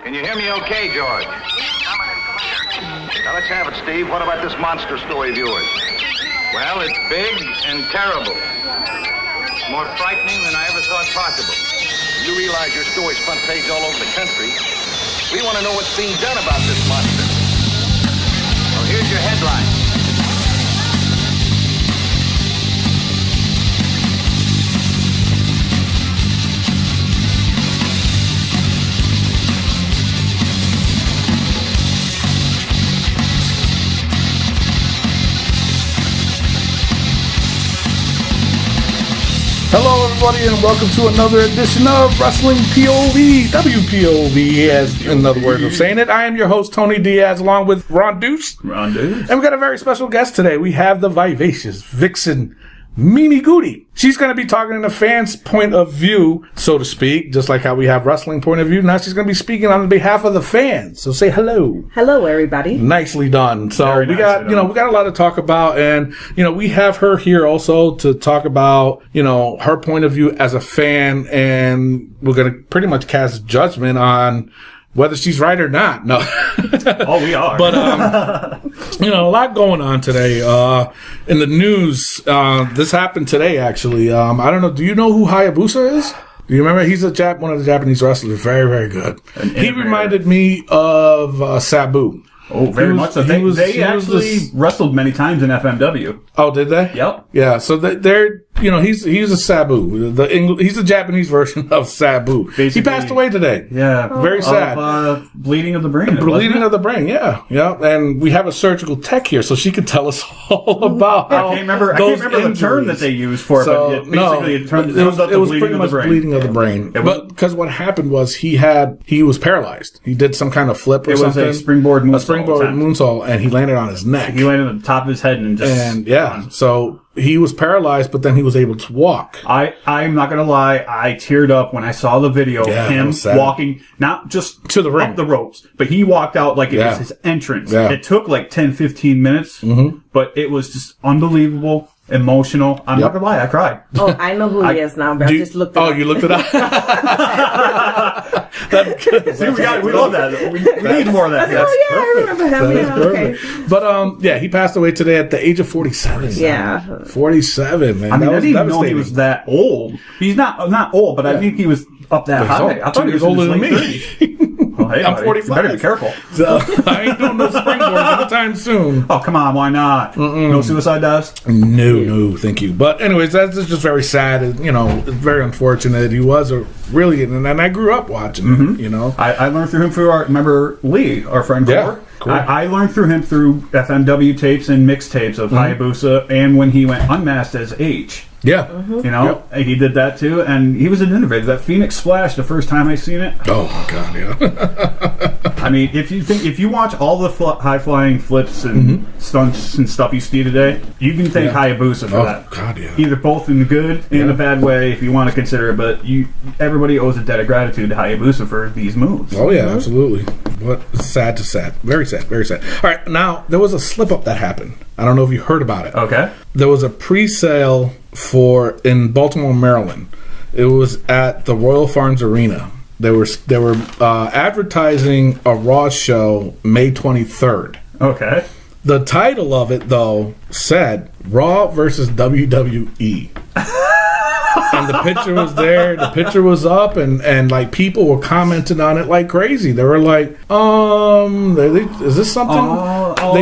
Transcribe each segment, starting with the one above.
Can you hear me okay, George? Now, let's have it, Steve. What about this monster story of yours? Well, it's big and terrible. More frightening than I ever thought possible. You realize your story's front page all over the country. We want to know what's being done about this monster. Well, here's your headline. Hello, everybody, and welcome to another edition of Wrestling POV, WPOV, as another word of saying it. I am your host, Tony Diaz, along with Ron Deuce. Ron Deuce. And we got a very special guest today. We have the vivacious Vixen, Mimi Goody. She's going to be talking in a fan's point of view, so to speak, just like how we have wrestling point of view. Now she's going to be speaking on behalf of the fans. So say hello. Hello, everybody. Nicely done. So Very we got, we got a lot to talk about, and we have her here also to talk about, her point of view as a fan, and we're going to pretty much cast judgment on whether she's right or not. No. Oh, we are. But, a lot going on today. In the news, this happened today, actually. I don't know. Do you know who Hayabusa is? Do you remember? He's one of the Japanese wrestlers. Very, very good. He reminded me of Sabu. Oh, very much so. They actually wrestled many times in FMW. Oh, did they? Yep. Yeah, so they're, he's a Sabu. He's the Japanese version of Sabu. Basically, he passed away today. Yeah. Very sad. Bleeding of the brain. Bleeding of the brain, yeah. And we have a surgical tech here, so she could tell us all about how I can't remember the term that they used for it, but it was pretty much bleeding of the brain. But because what happened was he was paralyzed. He did some kind of flip or something. It was a springboard moonsault, and he landed on his neck. He landed on the top of his head and just... So he was paralyzed, but then he was able to walk. I'm not going to lie. I teared up when I saw the video of him walking, not just to the ring, up the ropes, but he walked out like it was his entrance. Yeah. It took like 10, 15 minutes, but it was just unbelievable. Emotional. I'm not gonna lie, I cried. Oh, I know who he is now, but I just looked it up. Oh, you looked it up? That's good. See, we love that. We need more of that. I remember him. Yeah, okay. But, he passed away today at the age of 47. Yeah. 47, man. I didn't even know he was that old. He's not old, but I think he was up that high. I thought he was older than me. Well, hey, I'm 45. You better be careful. So, I ain't doing no springboards anytime soon. Oh, come on, why not? No suicide dives? No, thank you. But anyways, that's just very sad. It's very unfortunate. He was and I grew up watching him, I learned through him remember Lee, our friend Cole? Yeah, cool. I learned through him through FMW tapes and mixtapes of Hayabusa, and when he went unmasked as H. Yeah. He did that too, and he was an innovator. That Phoenix Splash, the first time I seen it. Oh my God, yeah. I mean, if you watch all the high flying flips and stunts and stuff you see today, you can thank Hayabusa for that. Oh God, yeah. Either both in the good and the bad way, if you want to consider it. But everybody owes a debt of gratitude to Hayabusa for these moves. Oh yeah, absolutely. But sad to sad, very sad, very sad. All right, now there was a slip up that happened. I don't know if you heard about it. Okay. There was a pre-sale in Baltimore, Maryland. It was at the Royal Farms Arena. They were advertising a Raw show May 23rd. Okay. The title of it, though, said Raw versus WWE. And the picture was there, the picture was up, and like people were commenting on it like crazy. They were like, is this something?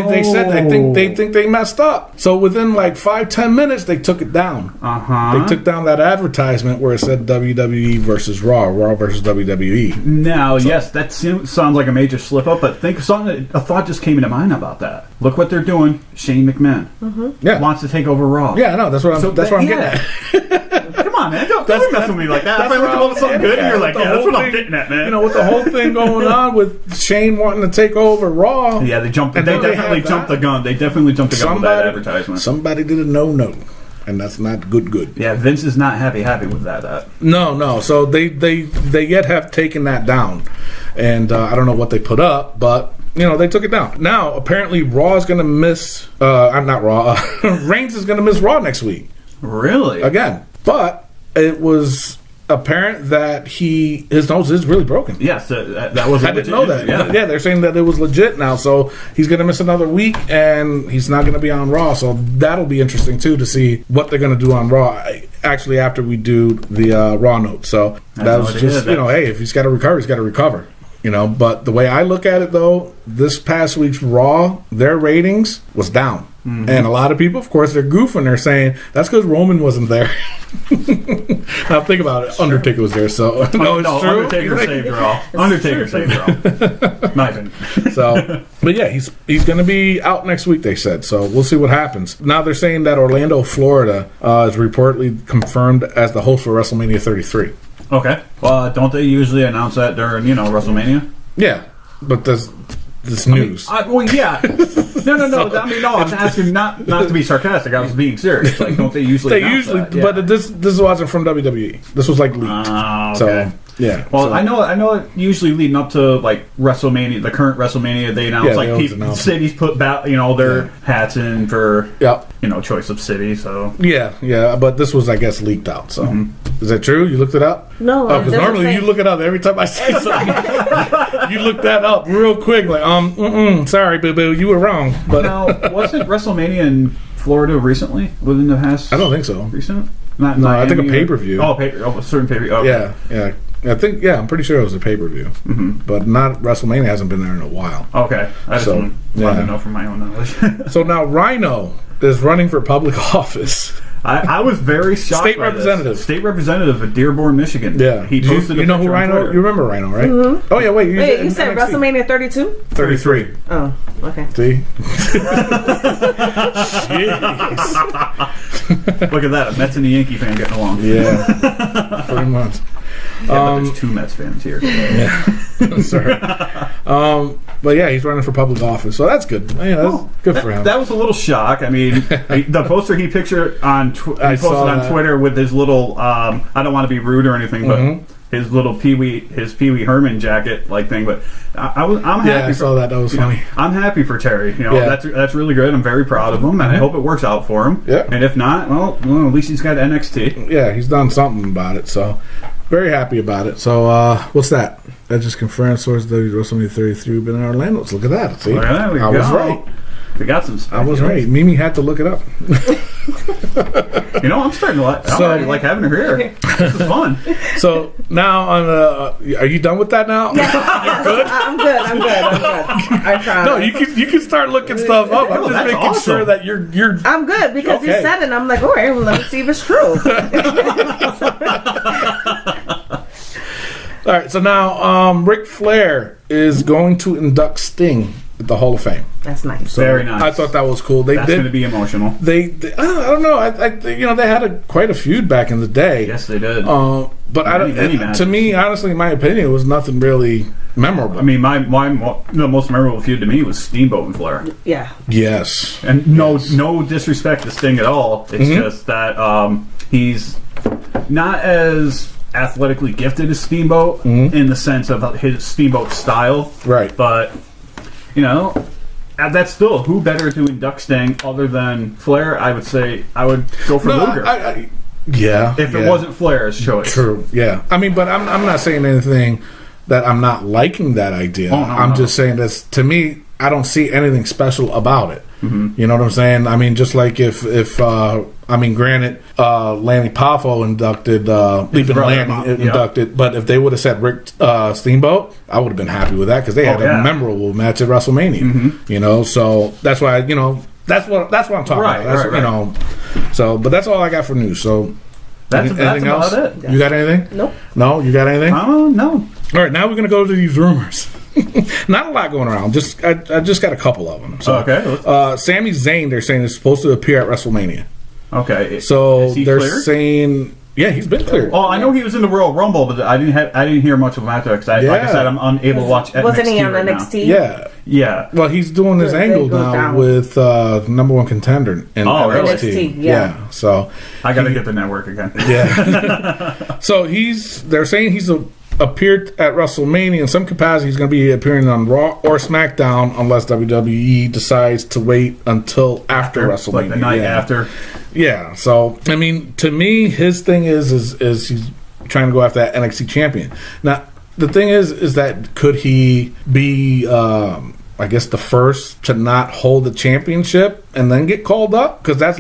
They said they think they messed up. So within like 5-10 minutes, they took it down. They took down that advertisement where it said WWE versus Raw versus WWE. Now, yes, that sounds like a major slip up, but think of something. A thought just came into mind about that. Look what they're doing. Shane McMahon wants to take over Raw. Yeah, no, that's what I'm getting at. Come on, man. Don't mess with me like that. If I look at something good and you're like, that's what I'm getting at, man. With the whole thing going on with Shane wanting to take over Raw. Yeah, they definitely jumped the gun. They definitely jumped the gun with that advertisement. Somebody did a no. And that's not good. Yeah, Vince is not happy with that. No. So they yet have taken that down. And I don't know what they put up, but they took it down. Now, apparently Raw is going to miss not Raw. Reigns is going to miss Raw next week. Really? Again. But it was apparent that his nose is really broken. Yes, that was. I didn't know that. Yeah, they're saying that it was legit now, so he's going to miss another week, and he's not going to be on Raw. So that'll be interesting too to see what they're going to do on Raw. Actually, after we do the Raw note, so that was just hey, if he's got to recover, he's got to recover. But the way I look at it, though, this past week's Raw, their ratings was down. Mm-hmm. And a lot of people, of course, they're goofing. They're saying, that's because Roman wasn't there. Now, think about it. Undertaker was there, so... No, it's true. Undertaker saved Raw. Undertaker saved Raw. My opinion. So, but yeah, he's going to be out next week, they said. So, we'll see what happens. Now, they're saying that Orlando, Florida is reportedly confirmed as the host for WrestleMania 33. Okay. Well, don't they usually announce that during, WrestleMania? Yeah. But this news. Well, yeah. No. I mean, no. I was asking not to be sarcastic. I was being serious. Like, don't they usually? That? Yeah. But this wasn't from WWE. This was like leaked. Okay. So yeah. Well, I know. Usually leading up to like WrestleMania, the current WrestleMania, they announce cities put their hats in for choice of city. So yeah. But this was, I guess, leaked out. So is that true? You looked it up? No. Because normally you look it up every time I say something. You look that up real quick. Like sorry, boo boo, you were wrong. But now, wasn't WrestleMania in Florida recently? Within the past? I don't think so. Recent? No, I think a pay-per-view. A certain pay-per-view. Okay. Yeah. I think, I'm pretty sure it was a pay-per-view. Mm-hmm. But not WrestleMania hasn't been there in a while. Okay. I just wanted to know from my own knowledge. So now Rhino is running for public office. I was very shocked. State representative. State representative of Dearborn, Michigan. Yeah. He posted you know who Rhino? You remember Rhino, right? Mm-hmm. Oh, yeah, wait. You said NXT. WrestleMania 32? 33. Oh, okay. See? Look at that. A Mets and a Yankee fan getting along. Yeah. Pretty much. But there's two Mets fans here. Yeah. Sorry. But yeah, he's running for public office, so that's good. Yeah, that's good for him. That was a little shock. I mean, the poster he posted on Twitter with his little I don't want to be rude or anything, but his little Pee Wee Herman jacket like thing. But I'm happy. Yeah, I saw that. That was funny. I'm happy for Terry. That's really good. I'm very proud of him, and I hope it works out for him. Yeah. And if not, well, at least he's got NXT. Yeah, he's done something about it. So very happy about it. So what's that? That just confirmed source WrestleMania 33 been in Orlando. Let's look at that. See, I was right. We got some stuff. I was right. Mimi had to look it up. I'm starting to like having her here. This is fun. So now are you done with that now? Yeah. Good? I'm good. I tried. No, you can start looking stuff up. I'm just making sure that you're. I'm good because you said it. And I'm like, all right, well, let me see if it's true. All right, so now Ric Flair is going to induct Sting at the Hall of Fame. That's nice. So very nice. I thought that was cool. That's going to be emotional. They I don't know. They had quite a feud back in the day. Yes, they did. But to me, honestly, in my opinion, it was nothing really memorable. I mean, the most memorable feud to me was Steamboat and Flair. Yeah. Yes. And no disrespect to Sting at all. It's just that he's not as athletically gifted as Steamboat in the sense of his Steamboat style. Right. But, that's still, who better to induct Sting other than Flair? I would say I would go for Luger. If it wasn't Flair's choice. True, yeah. I mean, but I'm not saying anything that I'm not liking that idea. I'm just saying this, to me, I don't see anything special about it. Mm-hmm. You know what I'm saying? I mean, just like if granted, Lanny Poffo inducted, Leaping Lanny inducted, but if they would have said Rick Steamboat, I would have been happy with that because they had a memorable match at WrestleMania. Mm-hmm. So that's why that's what I'm talking about. Right. So, but that's all I got for news. So, anything else? About it. You got anything? Nope. No, you got anything? No. All right, now we're gonna go to these rumors. Not a lot going around. I just got a couple of them. So, okay. Sami Zayn, they're saying is supposed to appear at WrestleMania. Okay. So they're cleared? saying, yeah, he's been cleared. Oh, I know he was in the Royal Rumble, but I didn't hear much of him after because, like I said, I'm unable to watch NXT. Wasn't he on NXT? Yeah. Well, he's doing his angle now with number one contender in NXT. Yeah. So I got to get the network again. Yeah. So they're saying he's appeared at WrestleMania in some capacity. He's going to be appearing on Raw or SmackDown unless WWE decides to wait until after WrestleMania, like the night after. Yeah. So I mean, to me, his thing is trying to go after that NXT champion. Now, the thing is that could he be, I guess, the first to not hold the championship and then get called up? Because that's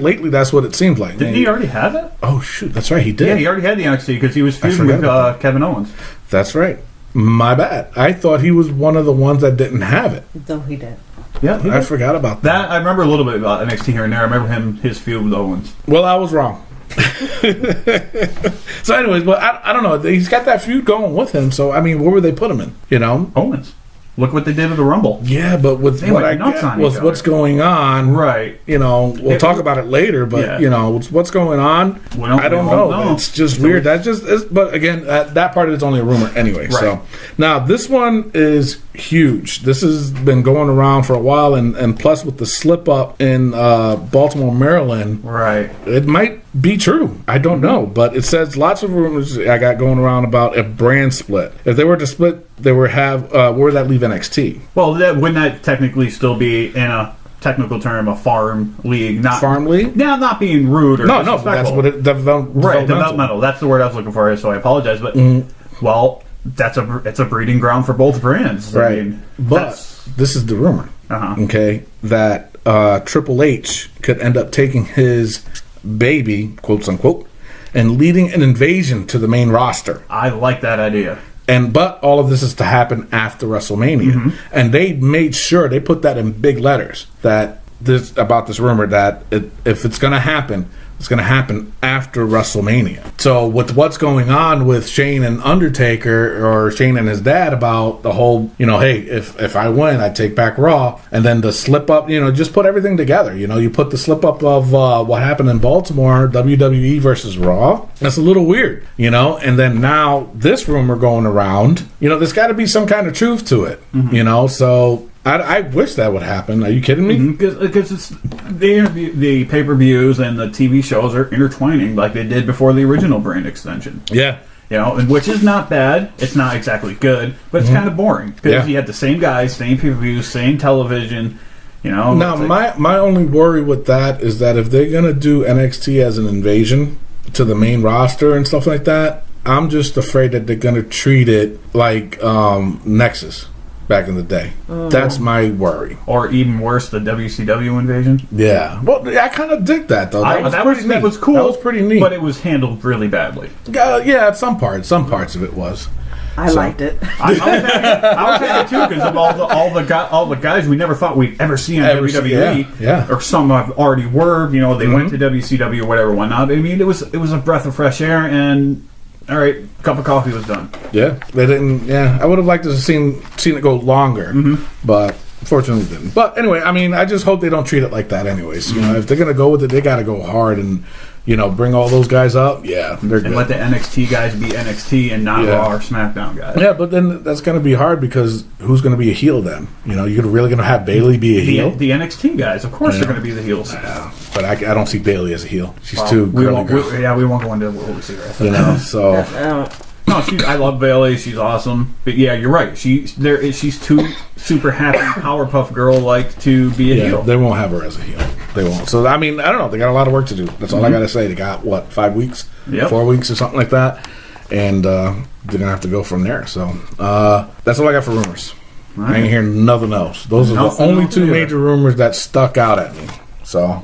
what it seems like. Didn't he already have it? Oh, shoot. That's right. He did. Yeah, he already had the NXT because he was feuding with Kevin Owens. That's right. My bad. I thought he was one of the ones that didn't have it. No, he did. Yeah, I forgot about that. I remember a little bit about NXT here and there. I remember his feud with Owens. Well, I was wrong. So anyways, but I don't know. He's got that feud going with him. So, I mean, where would they put him in? You know? Owens. Look what they did at the Rumble. Yeah, but with what's going on, right? You know, we'll talk about it later. But you know, what's going on? I don't know. It's just weird. That just is. But again, that part of it's only a rumor anyway. Right. So now this one is huge. This has been going around for a while, and plus with the slip up in Baltimore, Maryland, right? It might be true. I don't know, but it says lots of rumors I got going around about a brand split. If they were to split, they would have where would that leave NXT? Well, wouldn't that technically still be in a technical term a farm league? Not farm league? Now, not being rude or no, that's what it developmental. That's the word I was looking for. So I apologize, but well, it's a breeding ground for both brands, right? I mean, but this is the rumor, okay, that Triple H could end up taking his baby, quotes unquote, and leading an invasion to the main roster. I like that idea. But all of this is to happen after WrestleMania, and they made sure they put that in big letters that this rumor that if it's going to happen, it's going to happen after WrestleMania. So with what's going on with Shane and Undertaker, or Shane and his dad, about the whole, you know, hey, if I win, I take back Raw, and then the slip up, you know, just put everything together. You know, you put the slip up of what happened in Baltimore, WWE versus Raw. That's a little weird, you know. And then now this rumor going around, you know, there's got to be some kind of truth to it, you know. So I wish that would happen. Are you kidding me? Because it's the pay-per-views and the TV shows are intertwining like they did before the original brand extension. Yeah. You know, which is not bad. It's not exactly good, but it's kind of boring because you had the same guys, same pay-per-views, same television. You know. Now, my only worry with that is that if they're gonna do NXT as an invasion to the main roster and stuff like that, I'm just afraid that they're gonna treat it like Nexus back in the day. That's my worry. Or even worse, the WCW invasion. Yeah. Well, I kind of dig that, though. That was cool. That was pretty neat. But it was handled really badly. Yeah, some parts of it was. I liked it. I was happy too because of all the guys we never thought we'd ever see on WWE. Yeah. Or some already were. You know, they went to WCW or whatever, whatnot. I mean, it was a breath of fresh air, and all right, cup of coffee was done. Yeah, they didn't. Yeah, I would have liked to have seen it go longer, but unfortunately didn't. But anyway, I mean, I just hope they don't treat it like that. Anyways, you know, if they're gonna go with it, they got to go hard and, you know, bring all those guys up. Yeah, they're good. And let the NXT guys be NXT and not Raw or SmackDown guys. Yeah, but then that's going to be hard because who's going to be a heel then? You know, you're really going to have Bayley be a heel? The NXT guys, of course, they're going to be the heels. Yeah, but I don't see Bayley as a heel. She's too girly girl. We won't go into what we see right now. You know, so... No, I love Bayley. She's awesome. But yeah, you're right. She's too super happy, Powerpuff Girl like to be a heel. They won't have her as a heel. They won't. So I mean, I don't know. They got a lot of work to do. That's all I got to say. They got 5 weeks, 4 weeks or something like that, and they're gonna have to go from there. So that's all I got for rumors. Right. I ain't hearing nothing else. Those are the only two major rumors that stuck out at me. So.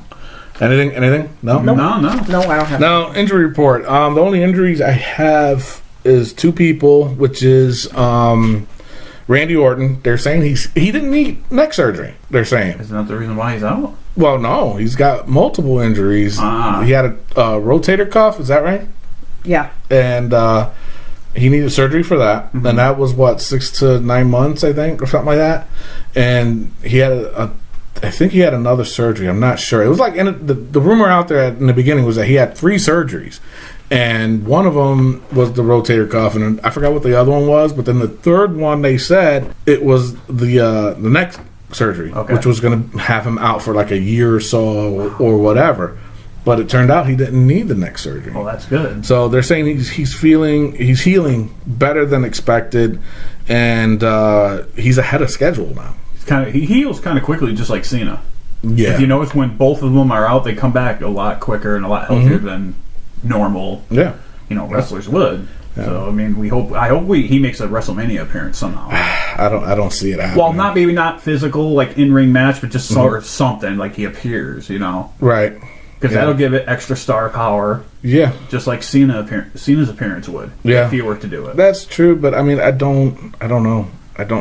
Anything? No? No, I don't have. Now, injury report. The only injuries I have is 2 people, which is Randy Orton. They're saying he didn't need neck surgery. They're saying. Isn't that the reason why he's out? Well, no. He's got multiple injuries. He had a rotator cuff. Is that right? Yeah. And he needed surgery for that. And that was, 6 to 9 months, I think, or something like that. And he had I think he had another surgery. I'm not sure. It was like the rumor out there in the beginning was that he had 3 surgeries, and one of them was the rotator cuff, and I forgot what the other one was. But then the third one, they said it was the neck surgery, which was going to have him out for like a year or so or whatever. But it turned out he didn't need the neck surgery. Well, that's good. So they're saying he's healing better than expected, and he's ahead of schedule now. He heals kind of quickly, just like Cena. Yeah. If you notice, when both of them are out, they come back a lot quicker and a lot healthier than normal. Yeah. Wrestlers would. So I mean, I hope he makes a WrestleMania appearance somehow. I don't see it happening. Well, maybe not physical, like in-ring match, but just sort of something, like he appears, Right. Because that'll give it extra star power. Yeah. Just like Cena's appearance would. Yeah. If he were to do it. That's true, but I mean, I don't know.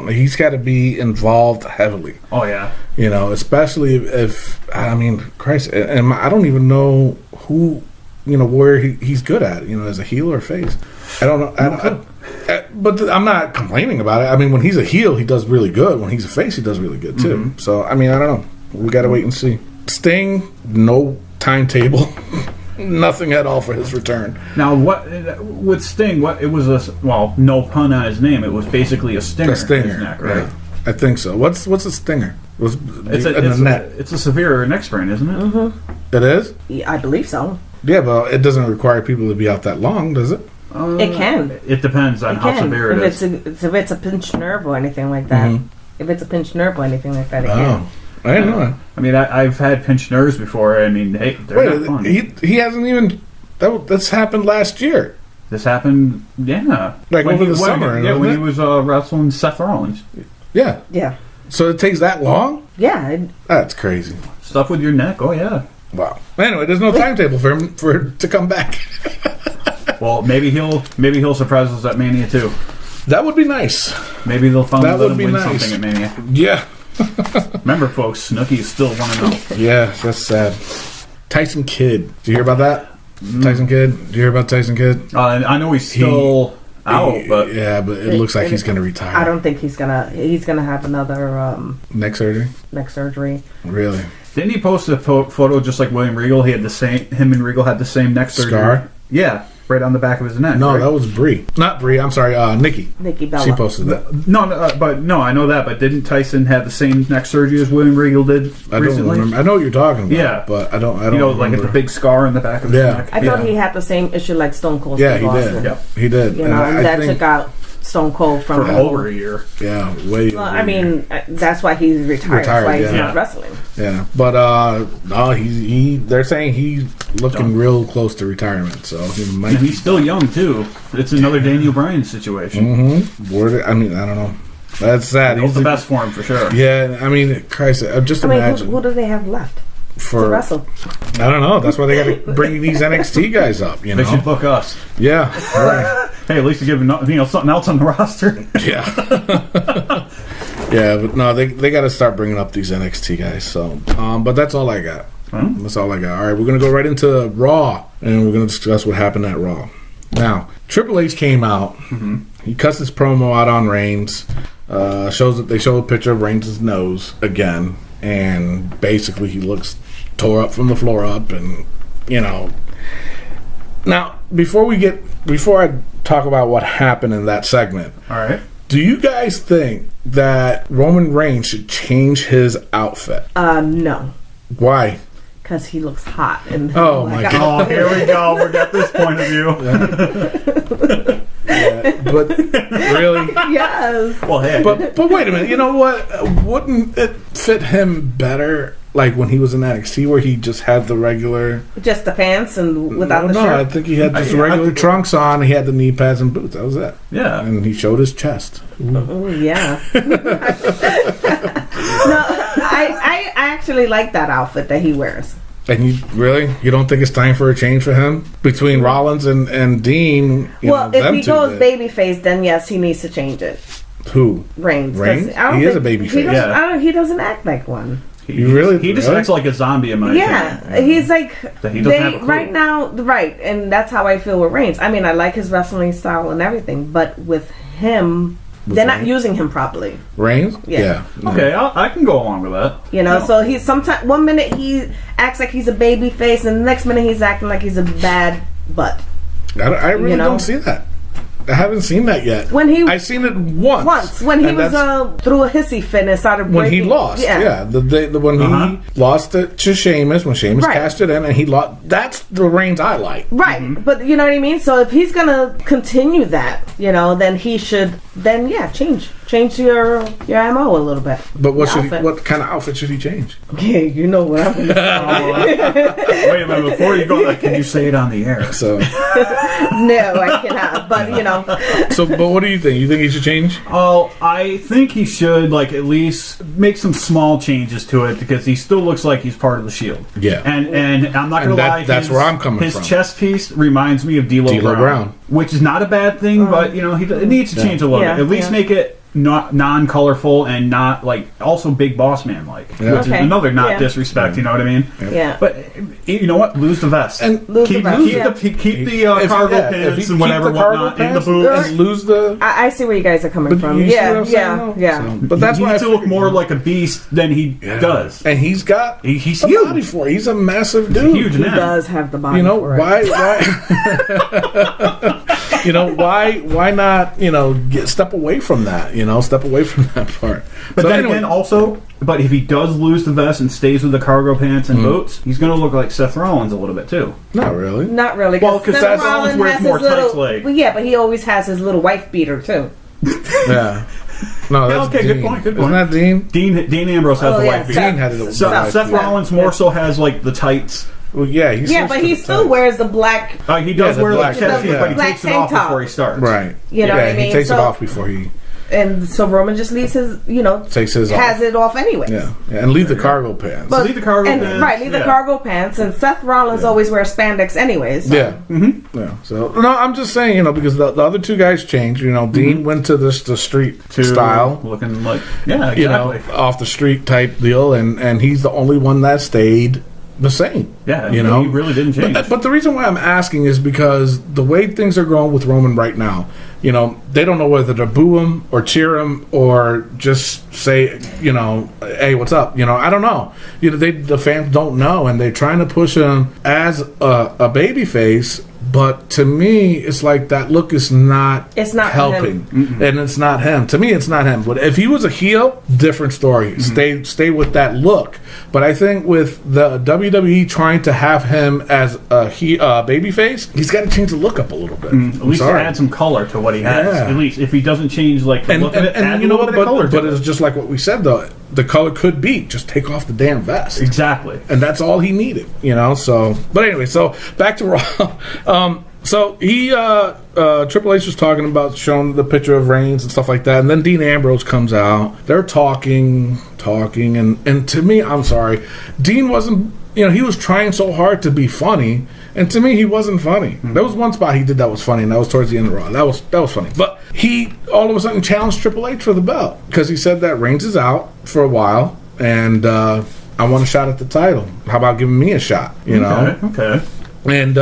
He's got to be involved heavily. Oh, yeah. Especially if I mean, Christ, and I don't even know who, where he's good at, as a heel or face. I don't know. But I'm not complaining about it. I mean, when he's a heel, he does really good. When he's a face, he does really good too. Mm-hmm. So, I mean, I don't know. We got to wait and see. Sting, no timetable, nothing at all for his return. Now, what with Sting? What it was no pun on his name. It was basically a stinger. A stinger, in his neck, right? Yeah. I think so. What's a stinger? It's a severe neck sprain, isn't it? Mm-hmm. It is? Yeah, I believe so. Yeah, but it doesn't require people to be out that long, does it? It can. It depends on how severe it is. If it's a pinched nerve or anything like that. Mm-hmm. If it's a pinched nerve or anything like that, it can. I didn't know that. I mean, I've had pinched nerves before. I mean, hey, they're not fun. He hasn't even... That's happened last year. This happened, yeah. Like over the summer. Yeah, when he was wrestling Seth Rollins. Yeah. Yeah. So it takes that long? Yeah. That's crazy. Stuff with your neck, oh yeah. Wow. Anyway, there's no timetable for him to come back. Well, maybe he'll surprise us at Mania too. That would be nice. Maybe they'll finally let him win nice. something at Mania. Yeah. Remember, folks, Snooki is still 1-0. Yeah, that's sad. Tyson Kidd. Did you hear about that? Tyson Kidd? Did you hear about Tyson Kidd? I know he's still out, but yeah, but it looks like he's going to retire. I don't think he's gonna have another neck surgery. neck surgery. Really? didn't he post a photo just like William Regal? He had him and Regal had the same neck surgery. Scar? Yeah, right on the back of his neck. No, right? that was Brie. Not Brie. I'm sorry, Nikki. Nikki Bella. She posted that. No, I know that. But didn't Tyson have the same neck surgery as William Regal did recently? I don't remember. I know what you're talking about. Yeah, but I don't. Like remember. at the big scar on the back of his neck. I thought he had the same issue like Stone Cold. Yeah, he Austin. did. Yep. He did. And that took out Stone Cold from for over a year. Yeah, way. Well, I mean, that's why he's retired. That's why he's not wrestling. Yeah, but no, they're saying he's looking real close to retirement. So he might. And he's still young too. It's another Daniel Bryan situation. Mm-hmm. I mean, I don't know. That's sad. He's the best for him for sure. Yeah, I mean, Christ, just imagine. Who do they have left to wrestle? I don't know. That's why they got to bring these NXT guys up. They should book us. Yeah. Right. Hey, at least to give something else on the roster. Yeah. Yeah, but no, they got to start bringing up these NXT guys. So, but that's all I got. That's all I got. All right, we're gonna go right into Raw, and we're gonna discuss what happened at Raw. Now, Triple H came out. Mm-hmm. He cuts his promo out on Reigns. They show a picture of Reigns' nose again, and basically he looks tore up from the floor up, and Now, before I talk about what happened in that segment, All right. do you guys think that Roman Reigns should change his outfit? No, Why? because he looks hot. And Oh my God! Oh, here we go. We're at this point of view. Yeah, but really? Yes. Well, hey. But wait a minute. You know what? Wouldn't it fit him better, like when he was in NXT, where he just had the regular? Just the pants and without the No, shirt. I think he had just regular trunks on. He had the knee pads and boots. That was it. Yeah. And he showed his chest. Oh, yeah. No, I actually like that outfit that he wears. And you don't think it's time for a change for him between Rollins and Dean? If he goes babyface, then yes, he needs to change it. Who? Reigns. Reigns? He is a babyface. He doesn't act like one. He just acts like a zombie in my opinion. He's like He doesn't have a clue. right now, right, and that's how I feel with Reigns. I mean, I like his wrestling style and everything, but with him, they're not using him properly. Reigns? Yeah. Okay, I can go along with that. So he's sometimes one minute he acts like he's a baby face, and the next minute he's acting like he's a bad butt. I really don't see that. I haven't seen that yet. I've seen it once. When he was through a hissy fit and started breaking. When he lost, when he lost it to Sheamus, when Sheamus cashed it in, and he lost. That's the Reigns I like. Right, but you know what I mean. So if he's gonna continue that, then he should. Then change change your MO a little bit. But what Your what kind of outfit should he change? Yeah, you know what I'm gonna say. Wait a minute, before you go, can you say it on the air? So No, I cannot. But but what do you think? You think he should change? Oh, I think he should at least make some small changes to it because he still looks like he's part of the Shield. Yeah. And I'm not gonna lie, that's where I'm coming from. His chest piece reminds me of D'Lo Brown, which is not a bad thing, but it needs to change a little bit. At least make it not non-colorful and not also Big Boss Man which is another disrespect. You know what I mean? Yeah. But you know what? Lose the vest And keep the cargo pants and whatever whatnot in the boots. And lose the. I see where you guys are coming from. You see what Yeah, I'm saying, yeah. though? So, but that's he why needs to look more like a beast than he does. And he's got He's a huge. body for it. He's a massive He's dude. a huge He man. does have the body. You know for it. why? Why not? Step away from that. Step away from that part. But So then anyway, again, also, if he does lose the vest and stays with the cargo pants and boots, he's going to look like Seth Rollins a little bit too. not really. Not really. Well, 'cause Seth that's Rollins wears has more his little. tights leg. Well, yeah, but he always has his little wife beater too. Yeah. No, that's okay, Dean. good point. Isn't that Dean? Dean Ambrose has the white beard. Dean had it. Seth Rollins more so has the tights. Well, yeah, Yeah, but he still wears the black. He does the wear black chest piece, tank but he top. takes it Black off tank top. before he starts. right. You know what I mean? He takes it So- off before he And so Roman just leaves his, takes his has off. it off anyway. Yeah, and leave the cargo pants. But, leave the cargo pants, Right, leave the yeah. cargo pants. And Seth Rollins always wears spandex anyways. So. Yeah. Mm-hmm. Yeah. So no, I'm just saying, because the other two guys changed. Dean went to the street style, looking like exactly. off the street type deal, and he's the only one that stayed the same. Yeah, he really didn't change. But the reason why I'm asking is because the way things are going with Roman right now, they don't know whether to boo him or cheer him or just say, hey, what's up? I don't know. The fans don't know, and they're trying to push him as a baby face. But to me, it's like that look is not. It's not helping, and it's not him. To me, it's not him. But if he was a heel, different story. Stay with that look. But I think with the WWE trying to have him as a baby face, he's got to change the look up a little bit. At least add some color to what he has. Yeah. At least if he doesn't change the look of it, add you know what? color But to it's it. just like what we said though. The color could be just take off the damn vest. Exactly. And that's all he needed, So, but anyway, so back to Raw. So he, Triple H was talking about showing the picture of Reigns and stuff like that, and then Dean Ambrose comes out. They're talking, and to me, I'm sorry, Dean wasn't. He was trying so hard to be funny, and to me, he wasn't funny. There was one spot he did that was funny, and that was towards the end of Raw. That was funny. But he all of a sudden challenged Triple H for the belt because he said that Reigns is out for a while, and I want a shot at the title. How about giving me a shot? Okay. And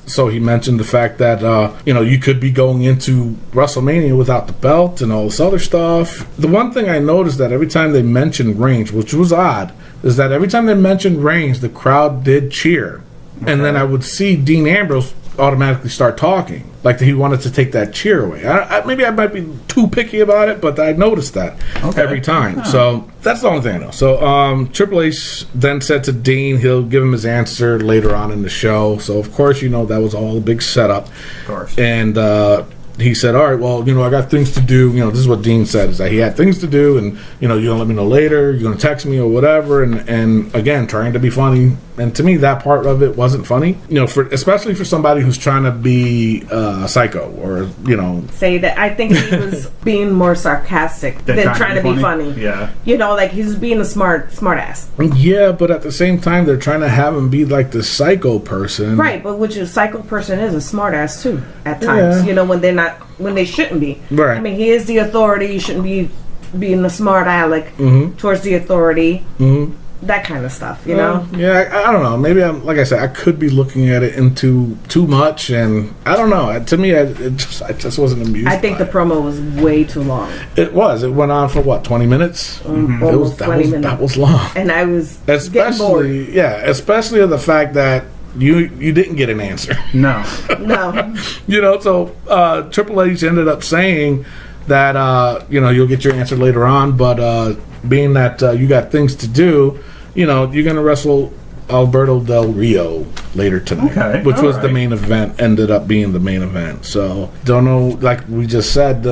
so he mentioned the fact that you could be going into WrestleMania without the belt and all this other stuff. The one thing I noticed that every time they mentioned Reigns, which was odd, is that every time they mentioned Reigns, the crowd did cheer, and then I would see Dean Ambrose automatically start talking, like he wanted to take that cheer away. Maybe I might be too picky about it, but I noticed that every time. Huh. So that's the only thing I know. So Triple H then said to Dean he'll give him his answer later on in the show. So of course that was all a big setup. Of course. And he said, all right, well, I got things to do. This is what Dean said, is that he had things to do, and, you're going to let me know later, you're going to text me or whatever, and again, trying to be funny. And to me, that part of it wasn't funny, especially for somebody who's trying to be psycho or, Say that I think he was being more sarcastic than trying to be funny. Yeah. He's being a smart ass. Yeah, but at the same time, they're trying to have him be like the psycho person. Right, but which a psycho person is a smart ass too at times. Yeah. When they shouldn't be. Right. I mean, he is the authority. You shouldn't be being a smart aleck towards the authority. Mm-hmm. That kind of stuff, Yeah, I don't know. Maybe like I said, I could be looking at it into too much, and I don't know. To me, I just wasn't amused. I think the promo was way too long. It was. It went on for what, 20 minutes? Almost 20 minutes. That was long. And I was getting bored. Especially of the fact that you didn't get an answer. No. So Triple H ended up saying that you'll get your answer later on, but being that you got things to do, you're going to wrestle Alberto Del Rio later tonight, which was the main event. Ended up being the main event. So don't know, like we just said,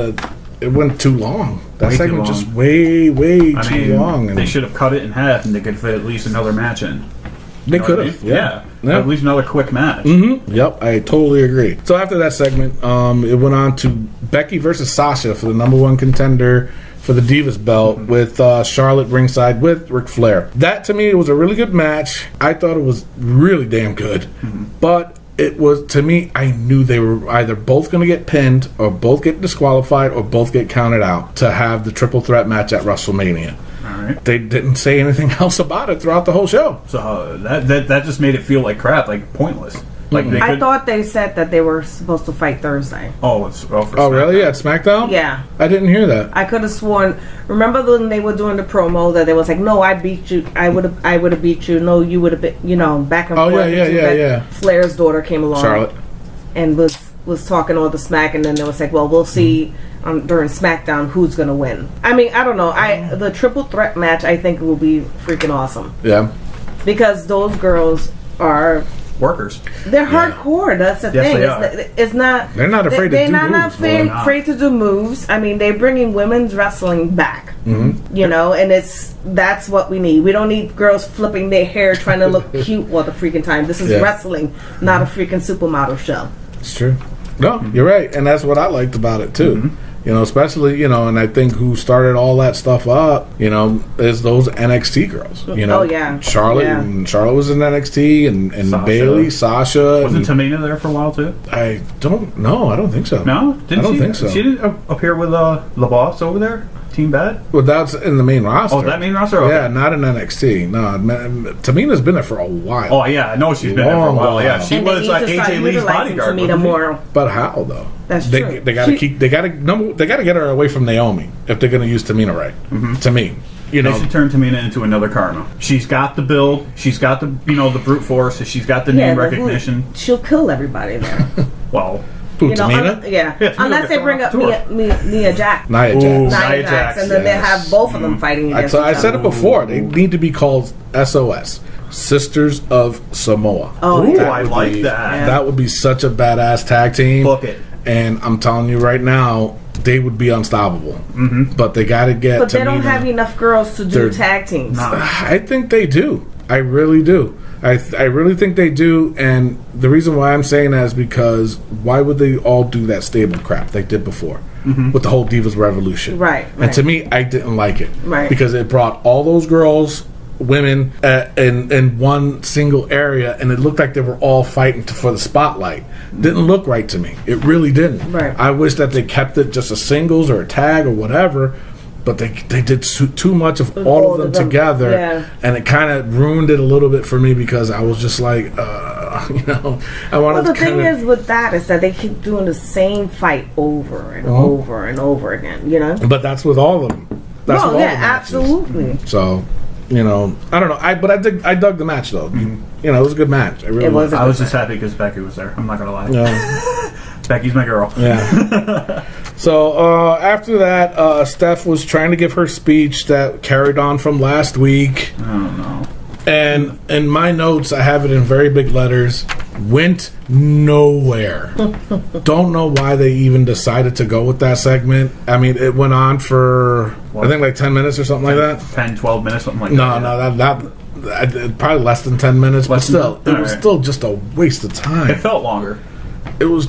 it went too long. That segment just way too long. And they should have cut it in half, and they could fit at least another match in. They could have, yeah. At least another quick match. Mm-hmm. Yep, I totally agree. So after that segment, it went on to Becky versus Sasha for the number one contender for the Divas belt with Charlotte ringside with Ric Flair. That, to me, it was a really good match. I thought it was really damn good. But it was, to me, I knew they were either both going to get pinned or both get disqualified or both get counted out to have the triple threat match at WrestleMania. Right. They didn't say anything else about it throughout the whole show. So that just made it feel like crap, like pointless. Like I thought they said that they were supposed to fight Thursday. Oh, really? At SmackDown? Yeah. I didn't hear that. I could have sworn. Remember when they were doing the promo that they was like, "No, I beat you. I would have beat you. No, you would have been." You know, back and forth. Yeah. Flair's daughter came along, Charlotte, and was talking all the smack, and then they was like, "Well, we'll see." During SmackDown, who's gonna win? I mean, I don't know. The triple threat match, I think, will be freaking awesome. Yeah, because those girls are workers. They're hardcore. That's the thing. They are. It's not. They're not afraid to do moves. They're not afraid to do moves. I mean, they're bringing women's wrestling back. You know, and that's what we need. We don't need girls flipping their hair trying to look cute all the freaking time. This is wrestling, not a freaking supermodel show. It's true. No, you're right, and that's what I liked about it too. You know, especially, and I think who started all that stuff up, is those NXT girls. Charlotte, and Charlotte was in NXT, and Sasha. Bailey, Sasha. Wasn't Tamina there for a while too? I don't know. I don't think so. No? I don't think so. She didn't appear with the boss over there? Team Bad? Well, that's in the main roster. Oh, that main roster? Okay. Yeah, not in NXT. No, Tamina's been there for a while. Oh, yeah, I know she's been there for a while. Yeah, she was AJ Lee's bodyguard. More. But how though? That's true. They got to they got to get her away from Naomi if they're going to use Tamina right. To me, they should turn Tamina into another Karma. She's got the build. She's got the the brute force. She's got the name recognition. She'll kill everybody there. Well. Tamina? Unless they bring up Nia Jax. Nia Jax. And then they have both of them fighting against each other. I said it before. They need to be called SOS. Sisters of Samoa. Oh, I like that. That would be such a badass tag team. Book it. And I'm telling you right now, they would be unstoppable. But they got to get But they don't have enough girls to do tag teams. I think they do. I really do. I really think they do, and the reason why I'm saying that is because why would they all do that stable crap they did before with the whole Divas Revolution? Right. And to me, I didn't like it. Right. Because it brought all those girls, women, in one single area, and it looked like they were all fighting for the spotlight. Didn't look right to me. It really didn't. Right. I wish that they kept it just a singles or a tag or whatever. But they did too much of all of them together, and it kind of ruined it a little bit for me because I was just like, I wanted. Well, the thing is with that is that they keep doing the same fight over and over and over again. But that's with all of them. That's with all the matches. Absolutely. So, I don't know. I dug the match though. It was a good match. I was just happy because Becky was there. I'm not gonna lie. Becky's my girl. Yeah. So after that, Steph was trying to give her speech that carried on from last week. I don't know. And in my notes, I have it in very big letters. Went nowhere. Don't know why they even decided to go with that segment. I mean, it went on for, I think, like 10 mintes or something like that. 10, 12 minutes, something like that. No, probably less than 10 minutes. But still, it was still just a waste of time. It felt longer. It was...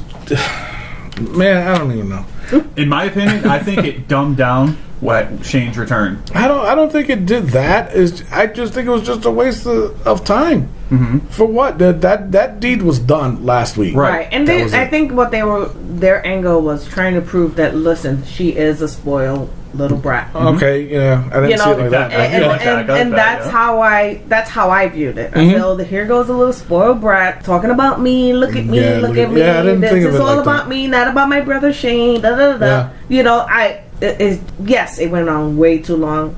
Man, I don't even know. In my opinion, I think it dumbed down Shane's return. I don't think it did that. I just think it was just a waste of time. For what? That deed was done last week. Right. And I think what their angle was trying to prove that, listen, she is a spoiled little brat. Okay, yeah. I didn't see it like that. And that's how I viewed it. I feel that here goes a little spoiled brat talking about me, look at me, look at me. Yeah, I didn't think of it It's all like about me, not about my brother Shane. Da da da. Yes, it went on way too long.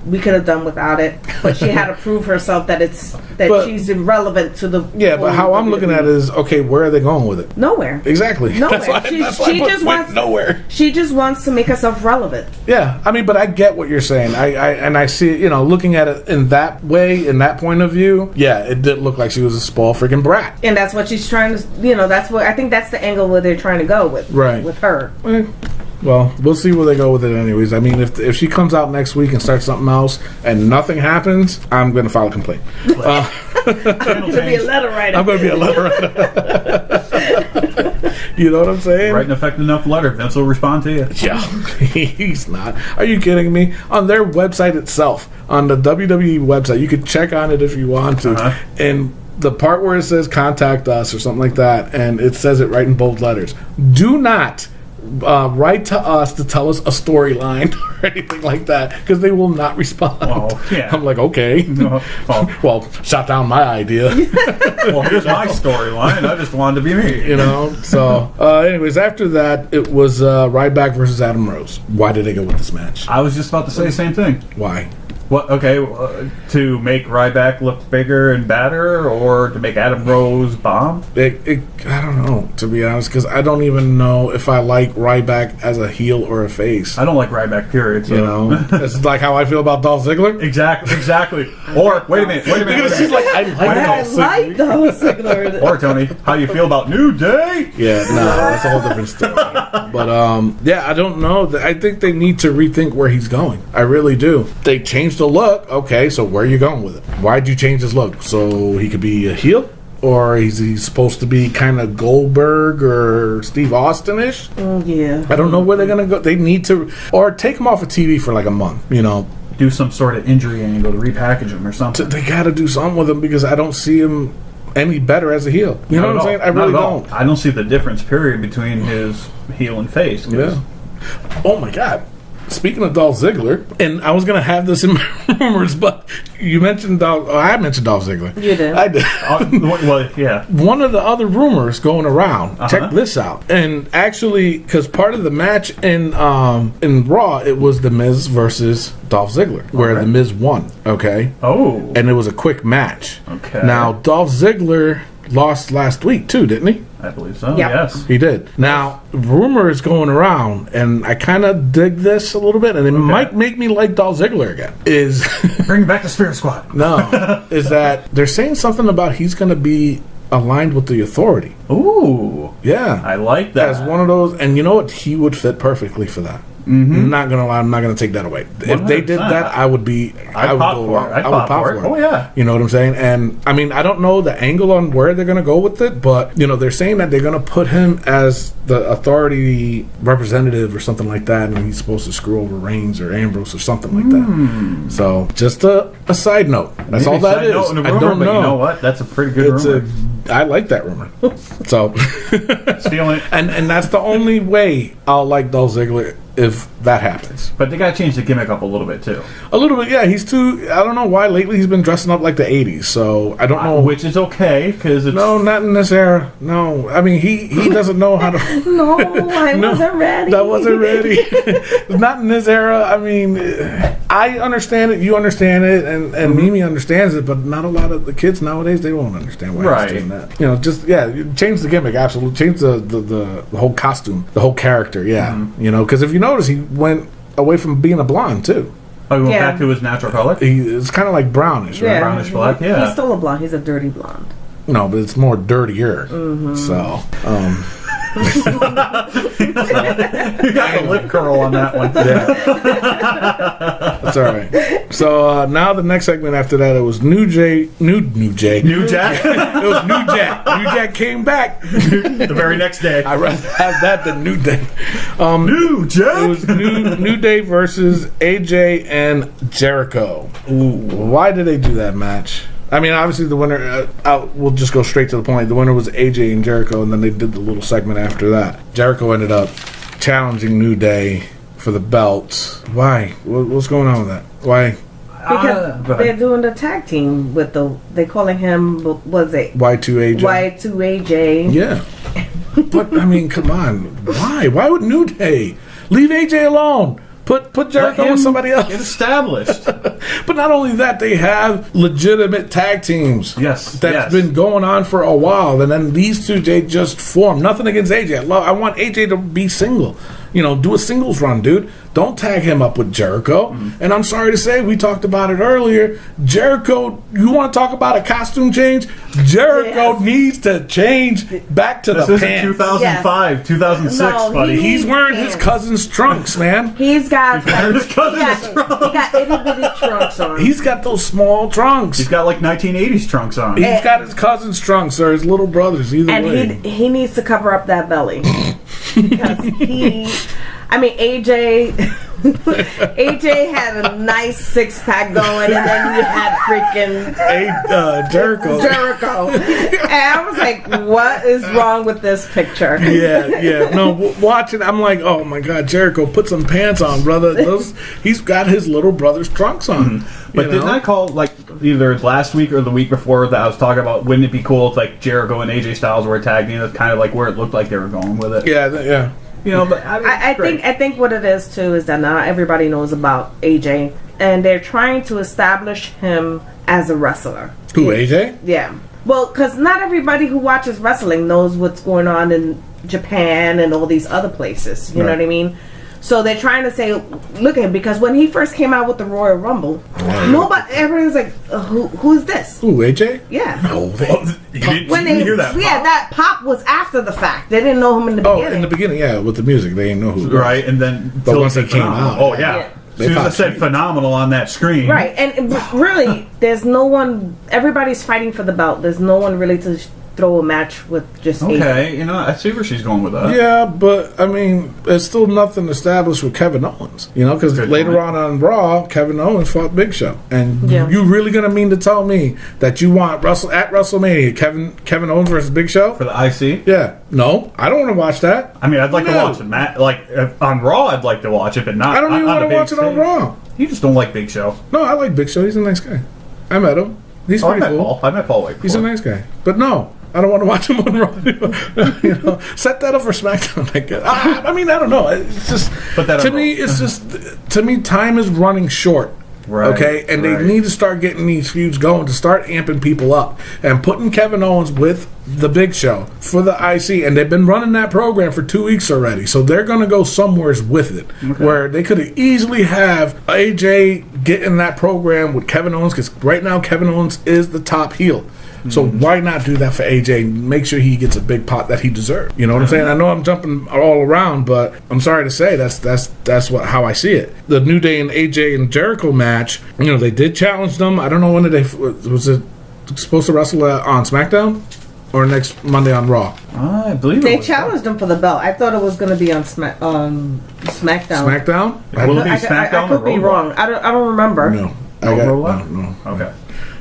We could have done without it, but she had to prove herself that she's irrelevant to the. Yeah, but how I'm looking at it is, okay, where are they going with it? Nowhere. Exactly. Nowhere. She just wants nowhere. She just wants to make herself relevant. Yeah, I mean, but I get what you're saying. I see it. Looking at it in that way, in that point of view. Yeah, it did look like she was a spoiled freaking brat, and that's what she's trying to. That's what I think. That's the angle where they're trying to go with. Right. With her. Well, we'll see where they go with it anyways. I mean, if she comes out next week and starts something else and nothing happens, I'm going to file a complaint. I'm going to be a letter writer. I'm going to be a letter writer. You know what I'm saying? Write an effective enough letter. Vince will respond to you. Yeah, he's not. Are you kidding me? On their website itself, on the WWE website, you could check on it if you want to. And the part where it says contact us or something like that, and it says it right in bold letters. Do not write to us to tell us a storyline or anything like that, because they will not respond. Oh, yeah. I'm like, okay. Well, shot down my idea. Well, here's my storyline. I just wanted to be me. You know? So, anyways, after that, it was Ryback versus Adam Rose. Why did they go with this match? I was just about to say the same thing. Why? What? Okay, to make Ryback look bigger and badder, or to make Adam Rose bomb? I don't know, to be honest, because I don't even know if I like Ryback as a heel or a face. I don't like Ryback, period. So. You know, it's like how I feel about Dolph Ziggler. Exactly. Or wait a minute. She's like, I like Dolph Ziggler. Or Tony, how do you feel about New Day? Yeah, no, that's a whole different story. But yeah, I don't know. I think they need to rethink where he's going. I really do. They changed the look. Okay, so where are you going with it? Why'd you change his look? So he could be a heel? Or is he supposed to be kind of Goldberg or Steve Austin-ish? Yeah. I don't know where they're going to go. They need to... Or take him off of TV for like a month, you know. Do some sort of injury angle to repackage him or something. They got to do something with him, because I don't see him any better as a heel. You know what I'm saying? I really don't. I don't see the difference, period, between his heel and face. Yeah. Oh, my God. Speaking of Dolph Ziggler, and I was going to have this in my rumors, but you mentioned I mentioned Dolph Ziggler. You did. I did. Well, yeah. One of the other rumors going around, check this out. And actually, because part of the match in Raw, it was The Miz versus Dolph Ziggler, where The Miz won, okay? Oh. And it was a quick match. Okay. Now, Dolph Ziggler lost last week, too, didn't he? I believe so, Yep. yes. He did. Now, rumors going around, and I kind of dig this a little bit, and it might make me like Dolph Ziggler again, is... Bring back the Spirit Squad. No. Is that they're saying something about he's going to be aligned with the Authority. Ooh. Yeah. I like that. As one of those, and you know what? He would fit perfectly for that. I'm not gonna lie. I'm not gonna take that away. 100%. If they did that, I would be. I would pop go for along. it. I would pop for it. Oh yeah. You know what I'm saying? And I mean, I don't know the angle on where they're gonna go with it, but you know, they're saying that they're gonna put him as the Authority representative or something like that, and he's supposed to screw over Reigns or Ambrose or something like that. So, just a side note. That's all that is. I don't know. But you know what? That's a pretty good rumor. I like that rumor. So, Stealing it. And that's the only way I'll like Dolph Ziggler if that happens. But they got to change the gimmick up a little bit too. A little bit, yeah. He's too. I don't know why lately he's been dressing up like the '80s. So I don't know. Which is okay because no, not in this era. No, I mean he doesn't know how to. No, I wasn't ready. That wasn't ready. Not in this era. I mean, I understand it. You understand it, and Mimi understands it. But not a lot of the kids nowadays. They won't understand why he's doing that. You know, just change the gimmick. Absolutely, change the whole costume, the whole character. Yeah, you know, because if you notice, he went away from being a blonde too. Oh, he went back to his natural color? It's kind of like brownish, right? Yeah. Brownish black, yeah. He's still a blonde. He's a dirty blonde. No, but it's more dirtier. So, You got the lip curl on that one. Yeah. That's all right. So now the next segment after that, it was New Jack. New Jack? It was New Jack. New Jack came back the very next day. I'd rather have that than New Day. New Jack. It was New Day versus AJ and Jericho. Ooh, why did they do that match? I mean, obviously the winner, we'll just go straight to the point. The winner was AJ and Jericho, and then they did the little segment after that. Jericho ended up challenging New Day for the belt. Why? What's going on with that? Why? Because they're doing the tag team with they're calling him, was it? Y2AJ. Y2AJ. Yeah. But, I mean, come on. Why? Why would New Day? Leave AJ alone. Put Jericho with somebody else. Get established. But not only that, they have legitimate tag teams. Yes. That's been going on for a while. And then these two, they just formed. Nothing against AJ. I want AJ to be single. do a singles run, dude. Don't tag him up with Jericho. And I'm sorry to say, we talked about it earlier. Jericho, you want to talk about a costume change? Jericho needs to change back to the pants. This is 2005, 2006, No, buddy. He's wearing his cousin's trunks, man. He's got his cousin's he got itty bitty trunks on. He's got those small trunks. He's got like 1980s trunks on. He's got his cousin's trunks or his little brother's, either way. And he needs to cover up that belly. Because AJ had a nice 6-pack going, and then you had freaking Jericho. And I was like, what is wrong with this picture? Yeah. No, watching, I'm like, oh my God, Jericho, put some pants on, brother. He's got his little brother's trunks on. But didn't I call, like, either last week or the week before that I was talking about, wouldn't it be cool if, like, Jericho and AJ Styles were tagged in? That's kind of like where it looked like they were going with it. Yeah. But I think what it is too is that not everybody knows about AJ, and they're trying to establish him as a wrestler. Who, AJ? Yeah. Well, because not everybody who watches wrestling knows what's going on in Japan and all these other places. You know what I mean? So they're trying to say, look at him, because when he first came out with the Royal Rumble, everybody was like, who's this? Who, AJ? Yeah. No, you didn't hear that. Yeah, that pop was after the fact. They didn't know him in the beginning. Oh, in the beginning, yeah, with the music, they didn't know who. Right, and then but once it came out, oh yeah. As soon as I said phenomenal on that screen, right, and really, there's no one. Everybody's fighting for the belt. There's no one really to throw a match with just okay. I see where she's going with that. Yeah, but I mean, there's still nothing established with Kevin Owens. Because later on Raw, Kevin Owens fought Big Show, and you really gonna mean to tell me that you want at WrestleMania Kevin Owens versus Big Show for the IC? Yeah, no, I don't want to watch that. I mean, I'd like to watch it. Like on Raw, I'd like to watch it, but not. I don't even want to watch it on Raw. You just don't like Big Show. No, I like Big Show. He's a nice guy. I met him. He's pretty cool. I met Paul White. He's a nice guy, but no. I don't want to watch him on Raw. Set that up for SmackDown. I mean, I don't know. It's just to me, time is running short. Right. Okay, and they need to start getting these feuds going to start amping people up and putting Kevin Owens with the Big Show for the IC, and they've been running that program for 2 weeks already, so they're going to go somewheres with it, where they could easily have AJ get in that program with Kevin Owens, because right now Kevin Owens is the top heel. So why not do that for AJ and make sure he gets a big pot that he deserves? You know what I'm saying? I know I'm jumping all around, but I'm sorry to say that's how I see it. The New Day and AJ and Jericho match, they did challenge them. I don't know when was it supposed to wrestle on SmackDown or next Monday on Raw? I believe they challenged him for the belt. I thought it was going to be on SmackDown. SmackDown? Will it be SmackDown? I could be wrong. I don't remember. No. No. Okay.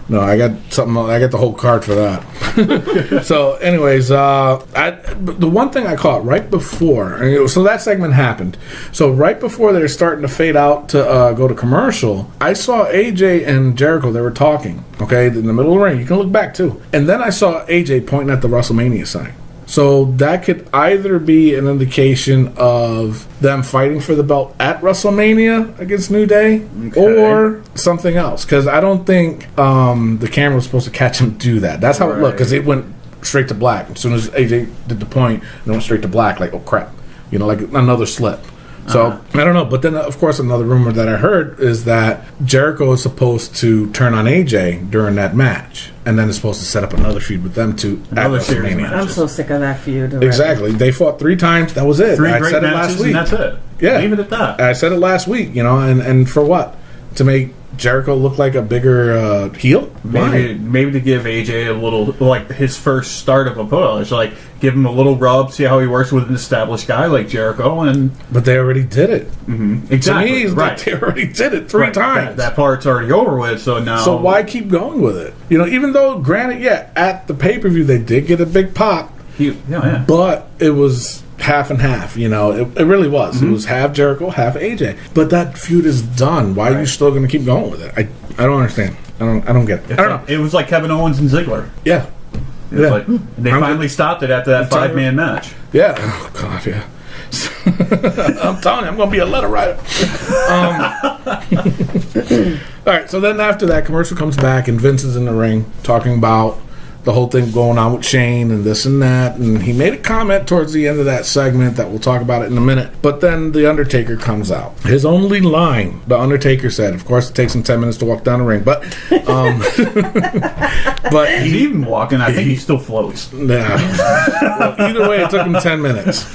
No, I got something. I got the whole card for that. So, anyways, the one thing I caught right before, so that segment happened. So right before they're starting to fade out to go to commercial, I saw AJ and Jericho. They were talking. Okay, in the middle of the ring. You can look back too. And then I saw AJ pointing at the WrestleMania sign. So that could either be an indication of them fighting for the belt at WrestleMania against New Day, or something else. Because I don't think the camera was supposed to catch him do that. That's how it looked, because it went straight to black. As soon as AJ did the point, it went straight to black, like, oh crap. Like another slip. So, I don't know. But then, of course, another rumor that I heard is that Jericho is supposed to turn on AJ during that match. And then is supposed to set up another feud with them too at WrestleMania. I'm so sick of that feud already. Exactly. They fought 3 times. That was it. Three I great said it matches, last week. and that's it. Yeah. Leave it at that. I said it last week, and for what? To make Jericho look like a bigger heel? Maybe to give AJ a little, like his first start of a push, like give him a little rub, see how he works with an established guy like Jericho, but they already did it. Exactly. To me, like they already did it 3 times. That part's already over with. So now, so why keep going with it? Even though, granted, at the pay-per-view they did get a big pop, but it was half and half. It really was. It was half Jericho, half AJ. But that feud is done. Why are you still going to keep going with it? I don't understand. I don't get it. I don't know. It was like Kevin Owens and Ziggler. Yeah. They finally stopped it after that 5-man match. Yeah. Oh God. Yeah. I'm telling you, I'm going to be a letter writer. All right. So then after that, commercial comes back and Vince is in the ring talking about the whole thing going on with Shane and this and that. And he made a comment towards the end of that segment that we'll talk about it in a minute. But then The Undertaker comes out. His only line, The Undertaker said, of course, it takes him 10 minutes to walk down the ring, but but He's even walking. I think he still floats. Well, either way, it took him 10 minutes.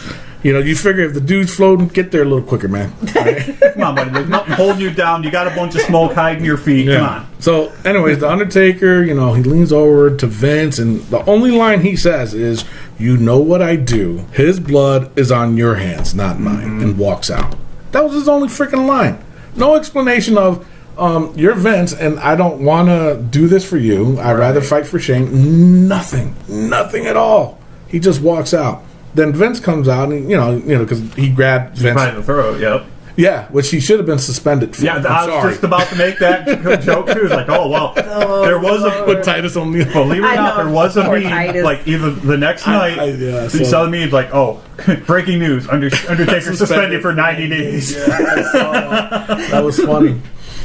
You know, you figure if the dude's floating, get there a little quicker, man. Right? Come on, buddy. There's nothing holding you down. You got a bunch of smoke hiding your feet. Yeah. Come on. So, anyways, The Undertaker, you know, he leans over to Vince, and the only line he says is, "You know what I do. His blood is on your hands, not mine," and walks out. That was his only freaking line. No explanation of, you're Vince, and I don't want to do this for you. I'd rather fight for Shane. Nothing at all. He just walks out. Then Vince comes out, and you know, because he grabbed Vince By the throat. Yep. Yeah, which he should have been suspended for. Yeah, I was just about to make that joke too. It's like, oh well, there was a With Titus O'Neil. believe it or not, there was a Poor meme Titus. like either the next night. yeah, you saw the meme like, oh, breaking news: Undertaker suspended for 90 days. Yeah, I saw that. That was funny.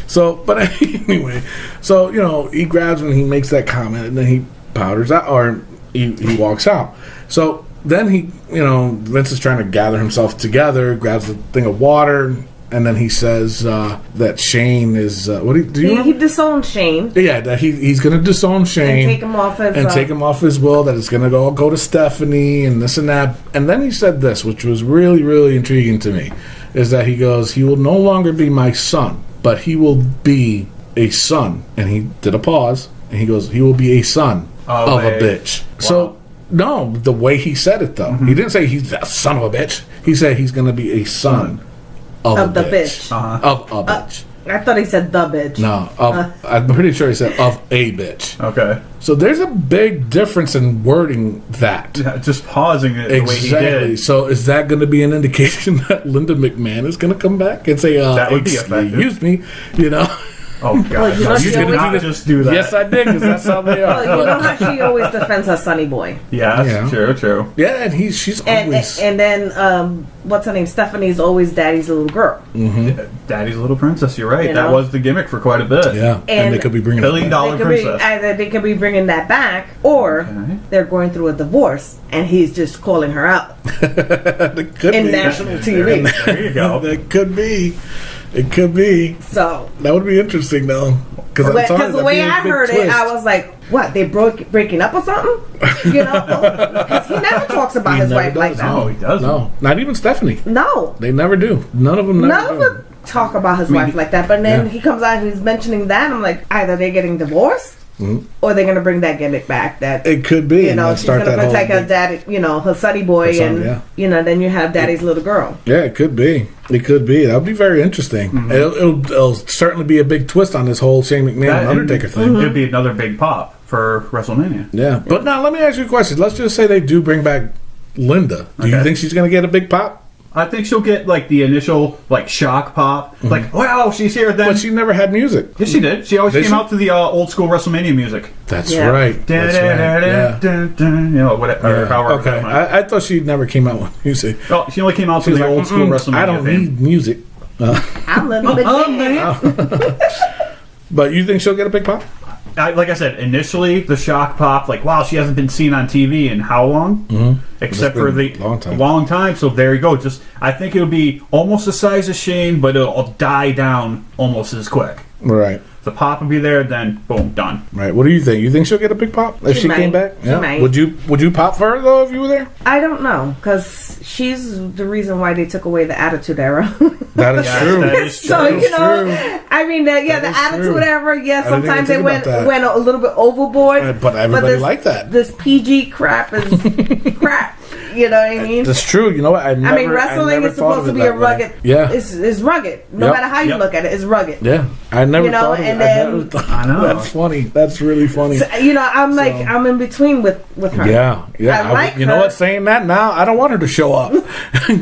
So, but anyway, so you know, he grabs him and he makes that comment, and then he powders out, or he walks out. So then he, you know, Vince is trying to gather himself together, grabs a thing of water, and then he says that Shane is what do you remember? He disowned Shane. Yeah, that he's going to disown Shane And take him off his take him off his will. That it's going to go to Stephanie and this and that. And then he said this, which was really, really intriguing to me, is that he goes, "He will no longer be my son, but he will be a son." And he did a pause, and he goes, "He will be a son of a bitch." Wow. So. No, the way he said it, though. He didn't say he's a son of a bitch. He said he's going to be a son of a the bitch. bitch. Of a bitch. I thought he said the bitch. No, I'm pretty sure he said of a bitch. Okay. So there's a big difference in wording that. Yeah, just pausing it the way he Exactly. did. So is that going to be an indication that Linda McMahon is going to come back and say, That would be effective. "Excuse me," you know? Oh God! you know, No, she you did always- not just do that. Yes, I did, because that's how they are. Well, you know how she always defends her sonny boy. Yeah, Yeah. true. Yeah, and she's And always. and then what's her name? Stephanie's always daddy's little girl. Daddy's little princess. You're right. You That know? was the gimmick for quite a bit. yeah, and and they could be bringing it $1 billion back. princess. Either they could be bringing that back, or Okay. they're going through a divorce, and he's just calling her out It could in be. national TV. There you go. It could be. It could be. So, That would be interesting, though. Because because the way I heard it, I was like, "What? They breaking up or something?" You know, because he never talks about his wife like that. No, he doesn't. No, not even Stephanie. No, They never do. None of them never none of do. them talk about his wife like that. But then Yeah. he comes out and he's mentioning that. I'm like, either they're getting divorced, or they're gonna bring that gimmick back. That It could be. you and know, then she's start gonna that protect whole her daddy, you know, her sonny boy, Her son, and yeah. you know, then you have daddy's little girl. Yeah, it could be. It could be. That would be very interesting. It'll certainly be a big twist on this whole Shane McMahon and Undertaker thing. It'd be another big pop for WrestleMania. Yeah. But now let me ask you a question. Let's just say they do bring back Linda. Do you Okay. think she's going to get a big pop? I think she'll get like the initial like shock pop, like wow, she's here. Then But she never had music. yes, she did. She always Did came she? out to the old school WrestleMania music. That's Yeah. right. That's right. Yeah. You know, whatever. Yeah. However, Okay. I thought she never came out with music. well, she only came out to She was the like, old school WrestleMania. I don't theme. need music. I'm a little bit But you think she'll get a big pop? Like I said, initially the shock pop, like wow, she hasn't been seen on TV in how long? Except It's for been the a long long time. time. So there you go. Just I think it'll be almost the size of Shane, but it'll die down almost as quick. Right. The pop will be there, then boom, done. Right. What do you think? You think she'll get a big pop if She she might. came back? She might. Would you pop for her though if you were there? I don't know, because she's the reason why they took away the Attitude Era. That is Yeah, true. that is So That is you know, true. I mean, the That is Attitude true. Era. Yeah, didn't even sometimes they think went about that. went a little bit overboard. But everybody this, liked that. This PG crap is crap. You know what I mean? That's true. You know what? I mean, wrestling is supposed to be a rugged. Yeah. It's rugged. No Yep. matter how you Yep. look at it, it's rugged. Yeah. I never You know, thought of and it. then- I never thought, I know. That's funny. That's really funny. So, you know, I'm I'm in between with her. Yeah, yeah. I like you know her. what? Saying that now, I don't want her to show up.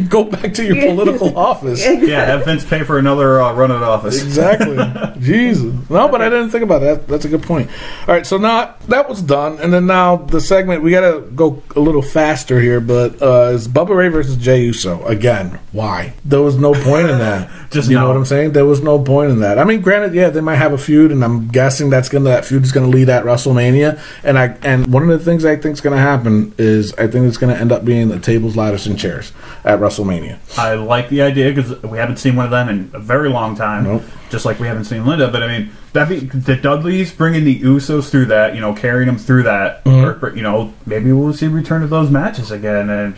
Go back to your political office. Yeah, have Vince pay for another run at office. Exactly. Jesus. No, but I didn't think about that. That's a good point. All right, so now that was done, and then now the segment. We got to go a little faster here, but but it's Bubba Ray versus Jey Uso. Again, why? There was no point in that. Just you no. know what I'm saying? There was no point in that. I mean, granted, yeah, they might have a feud, and I'm guessing that feud is going to lead at WrestleMania. And one of the things I think is going to happen is I think it's going to end up being the tables, ladders, and chairs at WrestleMania. I like the idea because we haven't seen one of them in a very long time. Nope. Just like we haven't seen Linda. But I mean, the Dudleys bringing the Usos through that, carrying them through that. Mm-hmm. Or, maybe we'll see return of those matches again. And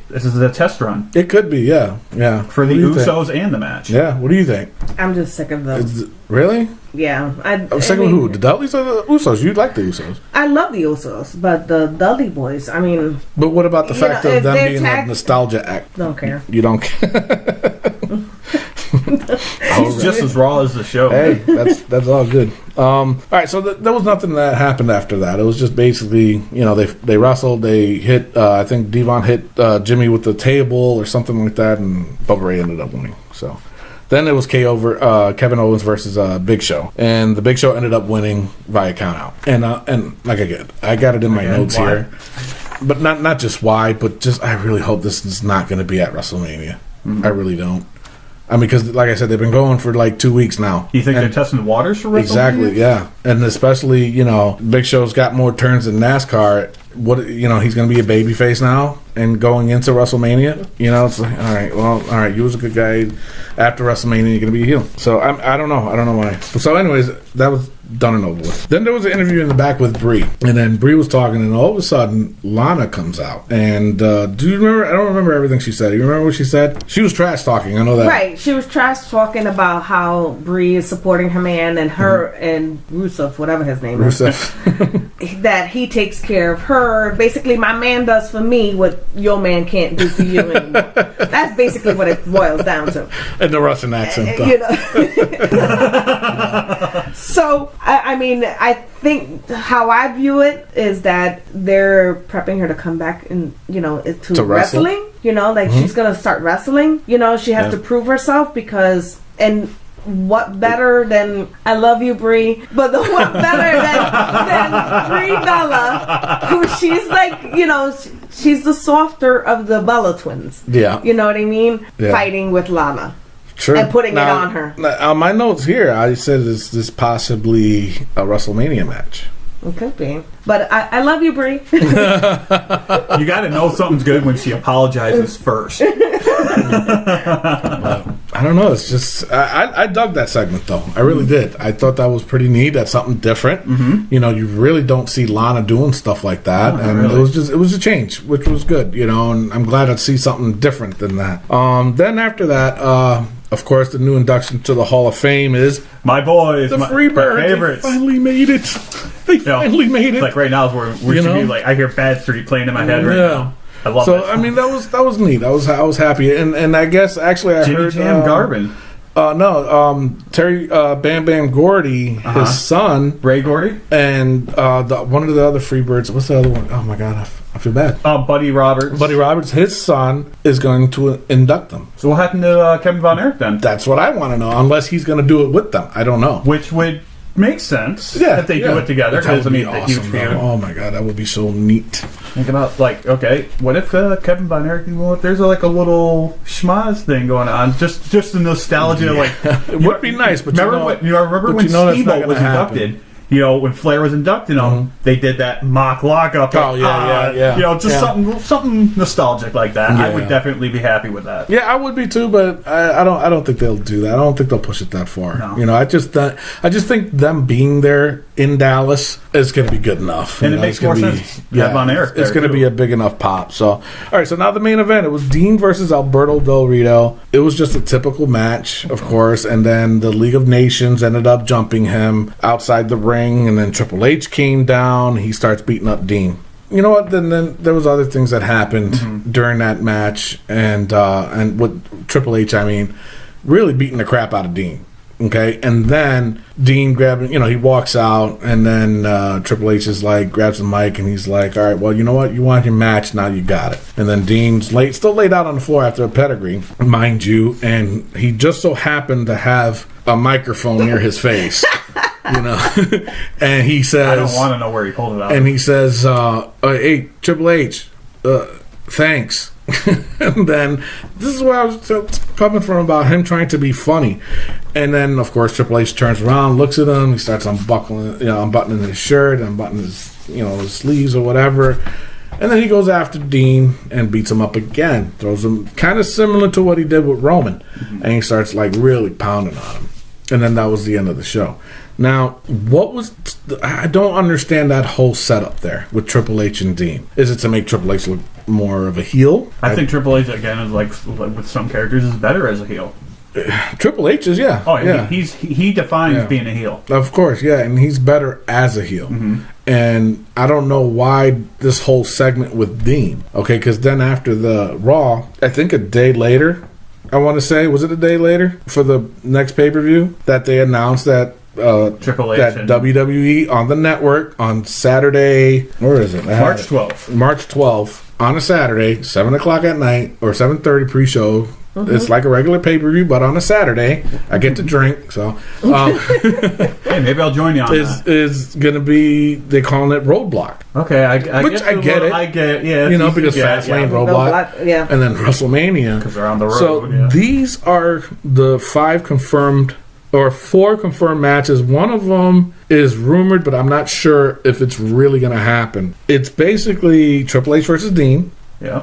this is a test run. It could be, yeah. For the Usos and the match. Yeah, what do you think? I'm just sick of them. Really? Yeah. I'm sick of who? The Dudleys or the Usos? You like the Usos. I love the Usos, but the Dudley boys, I mean... But what about the fact of them being a nostalgia act? Don't care. You don't care? He's just as raw as the show. Hey, that's all good. All right, so there was nothing that happened after that. It was just basically, they wrestled. They hit. I think Devon hit Jimmy with the table or something like that, and Bubba Ray ended up winning. So then it was Kevin Owens versus Big Show, and the Big Show ended up winning via countout. And like I got it in my notes why? here, but not just why, but just I really hope this is not going to be at WrestleMania. Mm-hmm. I really don't. I mean, because like I said, they've been going for like 2 weeks now. You think they're testing the waters for WrestleMania? Exactly, yeah. And especially, Big Show's got more turns than NASCAR. He's going to be a babyface now and going into WrestleMania. It's like, all right, you was a good guy. After WrestleMania, you're going to be a heel. So I don't know. I don't know why. So anyways, that was done and over with. Then there was an interview in the back with Brie. And then Brie was talking, and all of a sudden, Lana comes out. And do you remember? I don't remember everything she said. You remember what she said? She was trash talking. I know that. Right. She was trash talking about how Brie is supporting her man and her and Rusev, whatever his name is. That he takes care of her. Basically, my man does for me what your man can't do for you anymore. That's basically what it boils down to. In the Russian accent, though. So, I mean, I think how I view it is that they're prepping her to come back and, to wrestling. She's going to start wrestling. She has to prove herself because... And what better than I love you, Brie, but what better than Brie Bella, who she's like, she's the softer of the Bella twins. Yeah. You know what I mean? Yeah. Fighting with Lana. True. And putting it on her. On my notes here, I said is this possibly a WrestleMania match? It could be. But I love you, Brie. You got to know something's good when she apologizes first. I don't know. It's just I dug that segment though. I really did. I thought that was pretty neat. That's something different. Mm-hmm. You really don't see Lana doing stuff like that, and really. It was a change, which was good. And I'm glad to see something different than that. Then after that, of course, the new induction to the Hall of Fame is my boys, the Freebirds. Favorites. They finally made it. They finally made it. Like right now is where we should be. Like I hear Bad Street playing in my head right now. I love that. So I mean that was neat. I was happy, and I guess actually I Jimmy heard Jam Garvin. Terry Bam Bam Gordy, his son Ray Gordy, and one of the other Freebirds. What's the other one? Oh my god, I feel bad. Buddy Roberts. Buddy Roberts, his son is going to induct them. So what happened to Kevin Von Erich then? That's what I want to know. Unless he's going to do it with them, I don't know. Which would make sense if they do it together. That would be awesome, huge feud. Oh my god, that would be so neat. Think about okay, what if Kevin Von Erich? There's a little schmaz thing going on, just the nostalgia. It would be nice. But remember when Steve-O was inducted? When Flair was inducting him, they did that mock lockup. Oh yeah. Something nostalgic like that. Yeah. I would definitely be happy with that. Yeah, I would be too, but I don't think they'll do that. I don't think they'll push it that far. No. I just think them being there in Dallas is going to be good enough. And it makes more sense. Von Erich it's going to be a big enough pop. So, all right. So now the main event. It was Dean versus Alberto Del Rio. It was just a typical match, of course, and then the League of Nations ended up jumping him outside the ring. And then Triple H came down. He starts beating up Dean. You know what? Then there was other things that happened during that match, and with Triple H, really beating the crap out of Dean. Okay, and then Dean grabbing, he walks out, and then Triple H is grabs the mic, and he's like, all right, well, you know what? You want your match, now you got it. And then Dean's still laid out on the floor after a pedigree, mind you, and he just so happened to have a microphone near his face. And he says, I don't want to know where he pulled it out. And he says, hey, Triple H, thanks. And then this is where I was coming from about him trying to be funny. And then, of course, Triple H turns around, looks at him. He starts unbuttoning his shirt, unbuttoning his, his sleeves or whatever. And then he goes after Dean and beats him up again. Throws him kind of similar to what he did with Roman. Mm-hmm. And he starts like really pounding on him. And then that was the end of the show. Now, I don't understand that whole setup there with Triple H and Dean. Is it to make Triple H look more of a heel? I think Triple H, again, is like with some characters, is better as a heel. Triple H is, yeah. Oh, yeah. He defines being a heel. Of course, yeah, and he's better as a heel. Mm-hmm. And I don't know why this whole segment with Dean. Okay, because then after the Raw, I think a day later, I want to say, was it a day later for the next pay-per-view that they announced that Triple H that WWE on the network on Saturday, where is it? March 12th. March 12th on a Saturday, 7 o'clock at night or 7:30 pre-show. Mm-hmm. It's like a regular pay-per-view, but on a Saturday. I get to drink, so hey, maybe I'll join you on that. Is going to be, they're calling it Roadblock. Okay, I get it. I get it, yeah. Because Fastlane, Roadblock, and then WrestleMania. Because they're on the road. So these are the 4 confirmed matches. One of them is rumored, but I'm not sure if it's really going to happen. It's basically Triple H versus Dean. Yeah.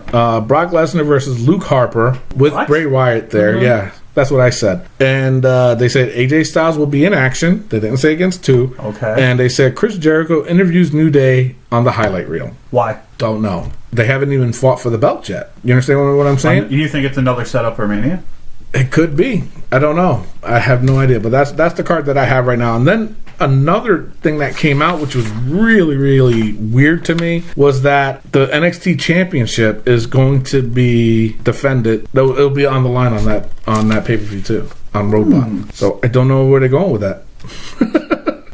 Brock Lesnar versus Luke Harper with Bray Wyatt there. Mm-hmm. Yeah, that's what I said. And they said AJ Styles will be in action. They didn't say against 2. Okay. And they said Chris Jericho interviews New Day on the highlight reel. Why? Don't know. They haven't even fought for the belt yet. You understand what I'm saying? You think it's another setup for Mania? It could be. I don't know. I have no idea. But that's the card that I have right now. And then another thing that came out, which was really, really weird to me, was that the NXT Championship is going to be defended. It'll be on the line on that pay-per-view too, on Roadblock. So I don't know where they're going with that.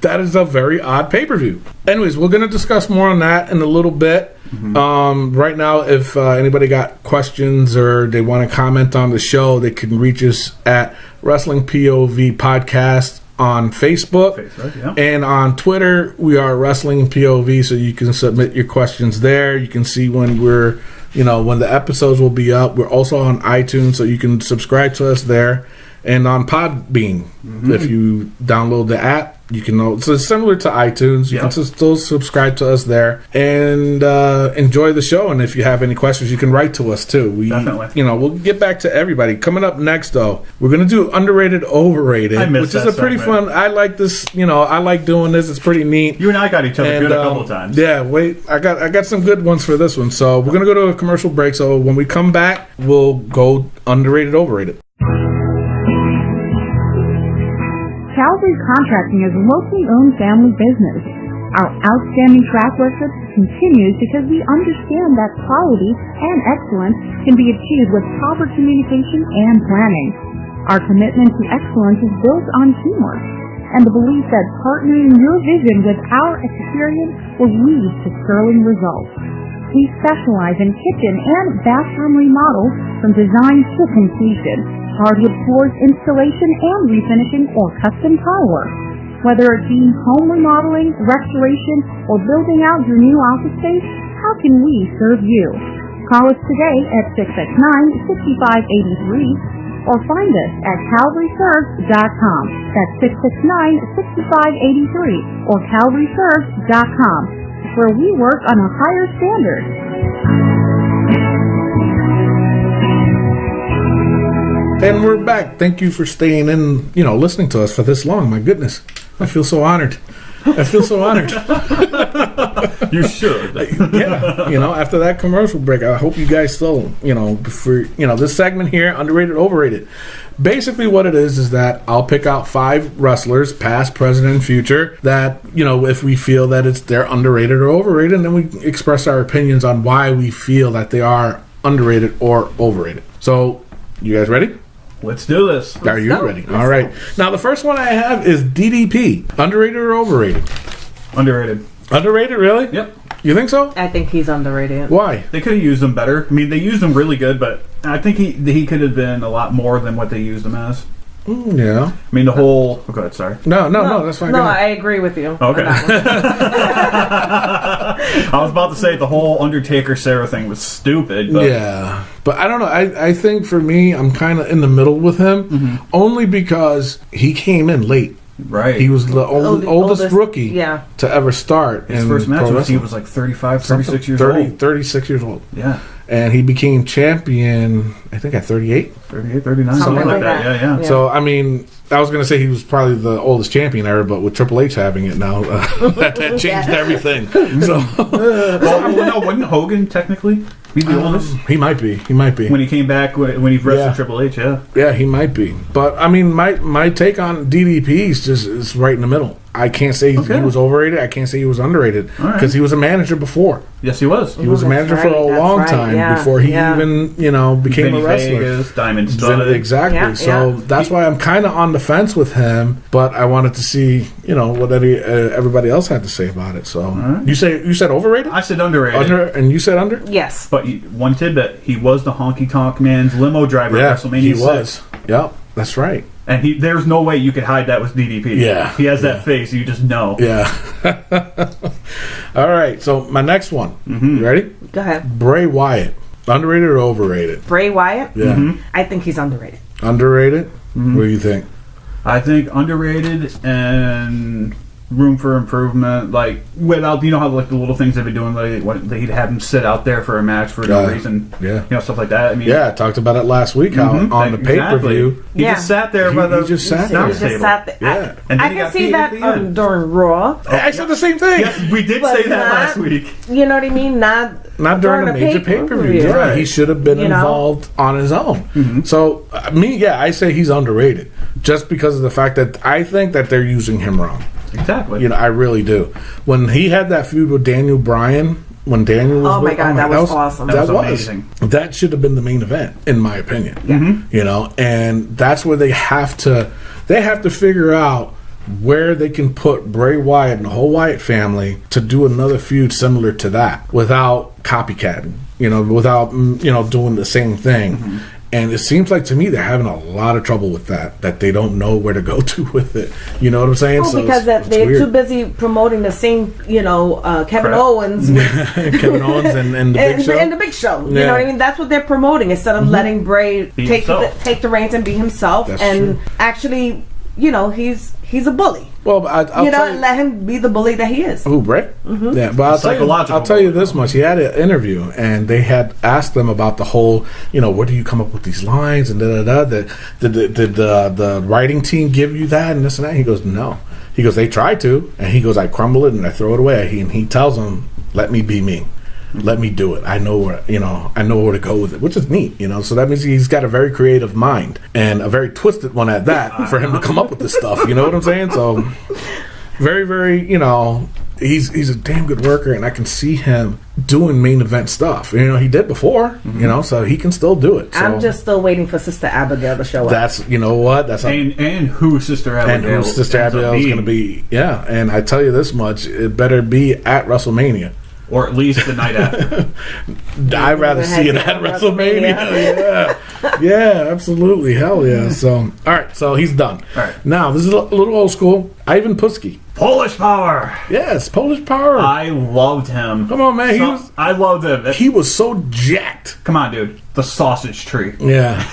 That is a very odd pay-per-view. Anyways, we're going to discuss more on that in a little bit. Mm-hmm. Right now, if anybody got questions or they want to comment on the show, they can reach us at Wrestling POV Podcast on Facebook, yeah. And on Twitter, we are Wrestling POV, so you can submit your questions there. You can see when when the episodes will be up. We're also on iTunes, so you can subscribe to us there. And on Podbean, if you download the app, you can. So it's similar to iTunes. You can still subscribe to us there and enjoy the show. And if you have any questions, you can write to us too. Definitely. We'll get back to everybody. Coming up next, though, we're gonna do underrated, overrated, which is a pretty fun. I like this. I like doing this. It's pretty neat. You and I got each other good a couple times. Yeah. Wait, I got some good ones for this one. So we're gonna go to a commercial break. So when we come back, we'll go underrated, overrated. Calvary Contracting is a locally owned family business. Our outstanding track record continues because we understand that quality and excellence can be achieved with proper communication and planning. Our commitment to excellence is built on teamwork and the belief that partnering your vision with our experience will lead to sterling results. We specialize in kitchen and bathroom remodels from design to completion, hardwood floors installation and refinishing, or custom tile work. Whether it be home remodeling, restoration, or building out your new office space, how can we serve you? Call us today at 669-6583 or find us at calvaryserves.com. That's 669-6583 or calvaryserves.com, where we work on a higher standard. And we're back. Thank you for staying in, listening to us for this long. My goodness. I feel so honored. You should. Yeah. After that commercial break, I hope you guys still, for, this segment here, underrated, overrated. Basically what it is that I'll pick out 5 wrestlers, past, present, and future, that, if we feel that they're underrated or overrated, and then we express our opinions on why we feel that they are underrated or overrated. So, you guys ready? Let's do this. Are you ready? All right. Now, the first one I have is DDP. Underrated or overrated? Underrated. Underrated, really? Yep. You think so? I think he's underrated. Why? They could have used him better. I mean, they used him really good, but I think he could have been a lot more than what they used him as. Yeah. I mean, the whole... Oh, go ahead, sorry. No, that's fine. No, I agree with you. Okay. I was about to say the whole Undertaker-Sarah thing was stupid. But Yeah. But I don't know. I think for me, I'm kind of in the middle with him. Only because he came in late. Right. He was the oldest rookie to ever start. His first match he was like 35, 36 years old. 36 years old. Yeah. And he became champion, I think, at 38? 38, 39, something like that. Yeah. So, I mean, I was going to say he was probably the oldest champion ever, but with Triple H having it now, that changed everything. So, no, wasn't Hogan technically be the oldest? He might be. When he came back, when he wrestled Triple H, Yeah, he might be. But, I mean, my take on DDP is right in the middle. I can't say he was overrated. I can't say he was underrated because he was a manager before. Yes, he was. He was a manager for a long time before he even, became a wrestler. Vegas, Diamond Stud. Exactly. Yeah, so that's why I'm kind of on the fence with him, but I wanted to see, what everybody else had to say about it. So you said overrated? I said underrated. And you said under? Yes. But one tidbit, he was the Honky Tonk Man's limo driver at WrestleMania he 6. was. Yep, that's right. And there's no way you could hide that with DDP. Yeah. He has that face, you just know. Yeah. All right, so my next one. You ready? Go ahead. Bray Wyatt. Underrated or overrated? Bray Wyatt? Yeah. I think he's underrated. Underrated? What do you think? I think underrated and room for improvement. Like, without, how like the little things they've been doing, like he'd have him sit out there for a match for no reason. Yeah. Stuff like that. I mean, I talked about it last week how on the pay-per-view. He just sat there by the he just sat there. Yeah. And I can see that during Raw. I said the same thing. Yes, we did say that last week. You know what I mean? Not during a major pay-per-view. Yeah, Right. he should have been involved on his own. So, I say he's underrated just because of the fact that I think that they're using him wrong. Exactly. I really do. When he had that feud with Daniel Bryan, when Daniel was that was awesome. That was amazing. That should have been the main event, in my opinion. Yeah. And that's where they have to figure out where they can put Bray Wyatt and the whole Wyatt family to do another feud similar to that without copycatting, without doing the same thing. And it seems like to me they're having a lot of trouble with that they don't know where to go to with it. You know what I'm saying? Well, because they're too busy promoting the same, Kevin Owens. Kevin Owens and the Big Show. And the Big Show. You know what I mean? That's what they're promoting instead of letting Bray take the reins and be himself. That's and true. Actually, he's a bully. Well, I'll let him be the bully that he is. Who, Bray? Yeah, but I'll tell you this much. He had an interview, and they had asked him about the whole, where do you come up with these lines and da-da-da. Did the writing team give you that and this and that? He goes, no. He goes, they tried to, and he goes, I crumble it and I throw it away. And he tells them, let me be me. Let me do it. I know where to go with it, which is neat, So that means he's got a very creative mind and a very twisted one at that for him to come up with this stuff. You know what I'm saying? So very, very, he's a damn good worker, and I can see him doing main event stuff. He did before, so he can still do it. So I'm just still waiting for Sister Abigail to show up. That's what that's and who Sister Abigail is going to be. Yeah, and I tell you this much: it better be at WrestleMania. Or at least the night after. I'd rather see it at WrestleMania. Yeah, absolutely. Hell yeah. So, all right. So he's done. All right. Now, this is a little old school. Ivan Putski. Polish Power. Yes, Polish Power. I loved him. Come on, man. I loved him. He was so jacked. Come on, dude. The sausage tree. Yeah.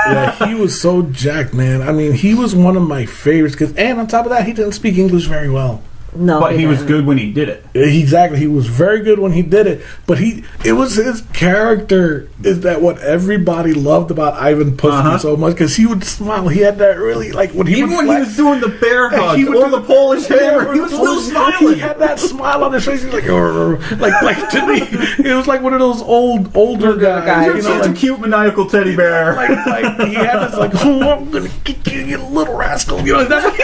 Yeah, he was so jacked, man. I mean, he was one of my favorites. And on top of that, he didn't speak English very well. No, but he was good when he did it. Exactly, he was very good when he did it. But it was his character is that what everybody loved about Ivan Putski so much because he would smile. He had that really when he even when he was doing the bear hug or the Polish hammer, he was still smiling. He had that smile on his face. He's like to me, it was like one of those older guys. You're such a cute maniacal teddy bear. Like he had this oh, I'm gonna get you, you little rascal. That's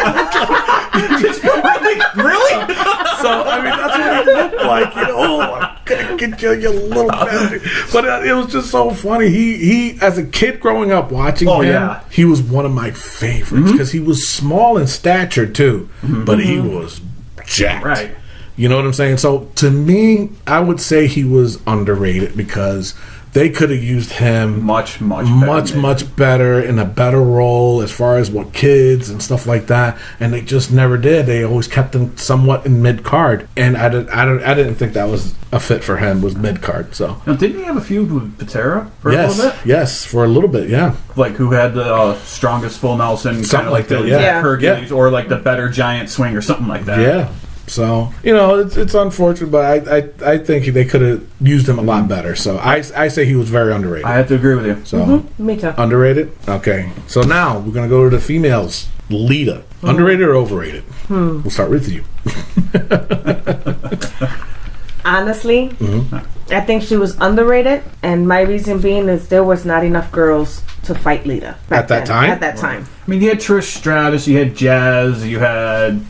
really. So I mean, that's what he looked like. I'm gonna get you, you little bastard. But it was just so funny. He as a kid growing up watching him, he was one of my favorites because he was small in stature too, but he was jacked. Right. You know what I'm saying? So to me, I would say he was underrated because they could have used him much better in a better role as far as what kids and stuff like that, and they just never did. They always kept him somewhat in mid card, and I didn't think that was a fit for him. Was mid card. So now, didn't he have a feud with Patera for a little bit? Yes, for a little bit, yeah. Like who had the strongest full Nelson, something like that, Hercules, or like the better giant swing or something like that. Yeah. So, it's unfortunate, but I think they could have used him a lot better. So I say he was very underrated. I have to agree with you. So me too. Underrated? Okay. So now we're gonna go to the females. Lita. Underrated or overrated? We'll start with you. Honestly, I think she was underrated, and my reason being is there was not enough girls to fight Lita at that time. At that time, I mean, you had Trish Stratus, you had Jazz, you had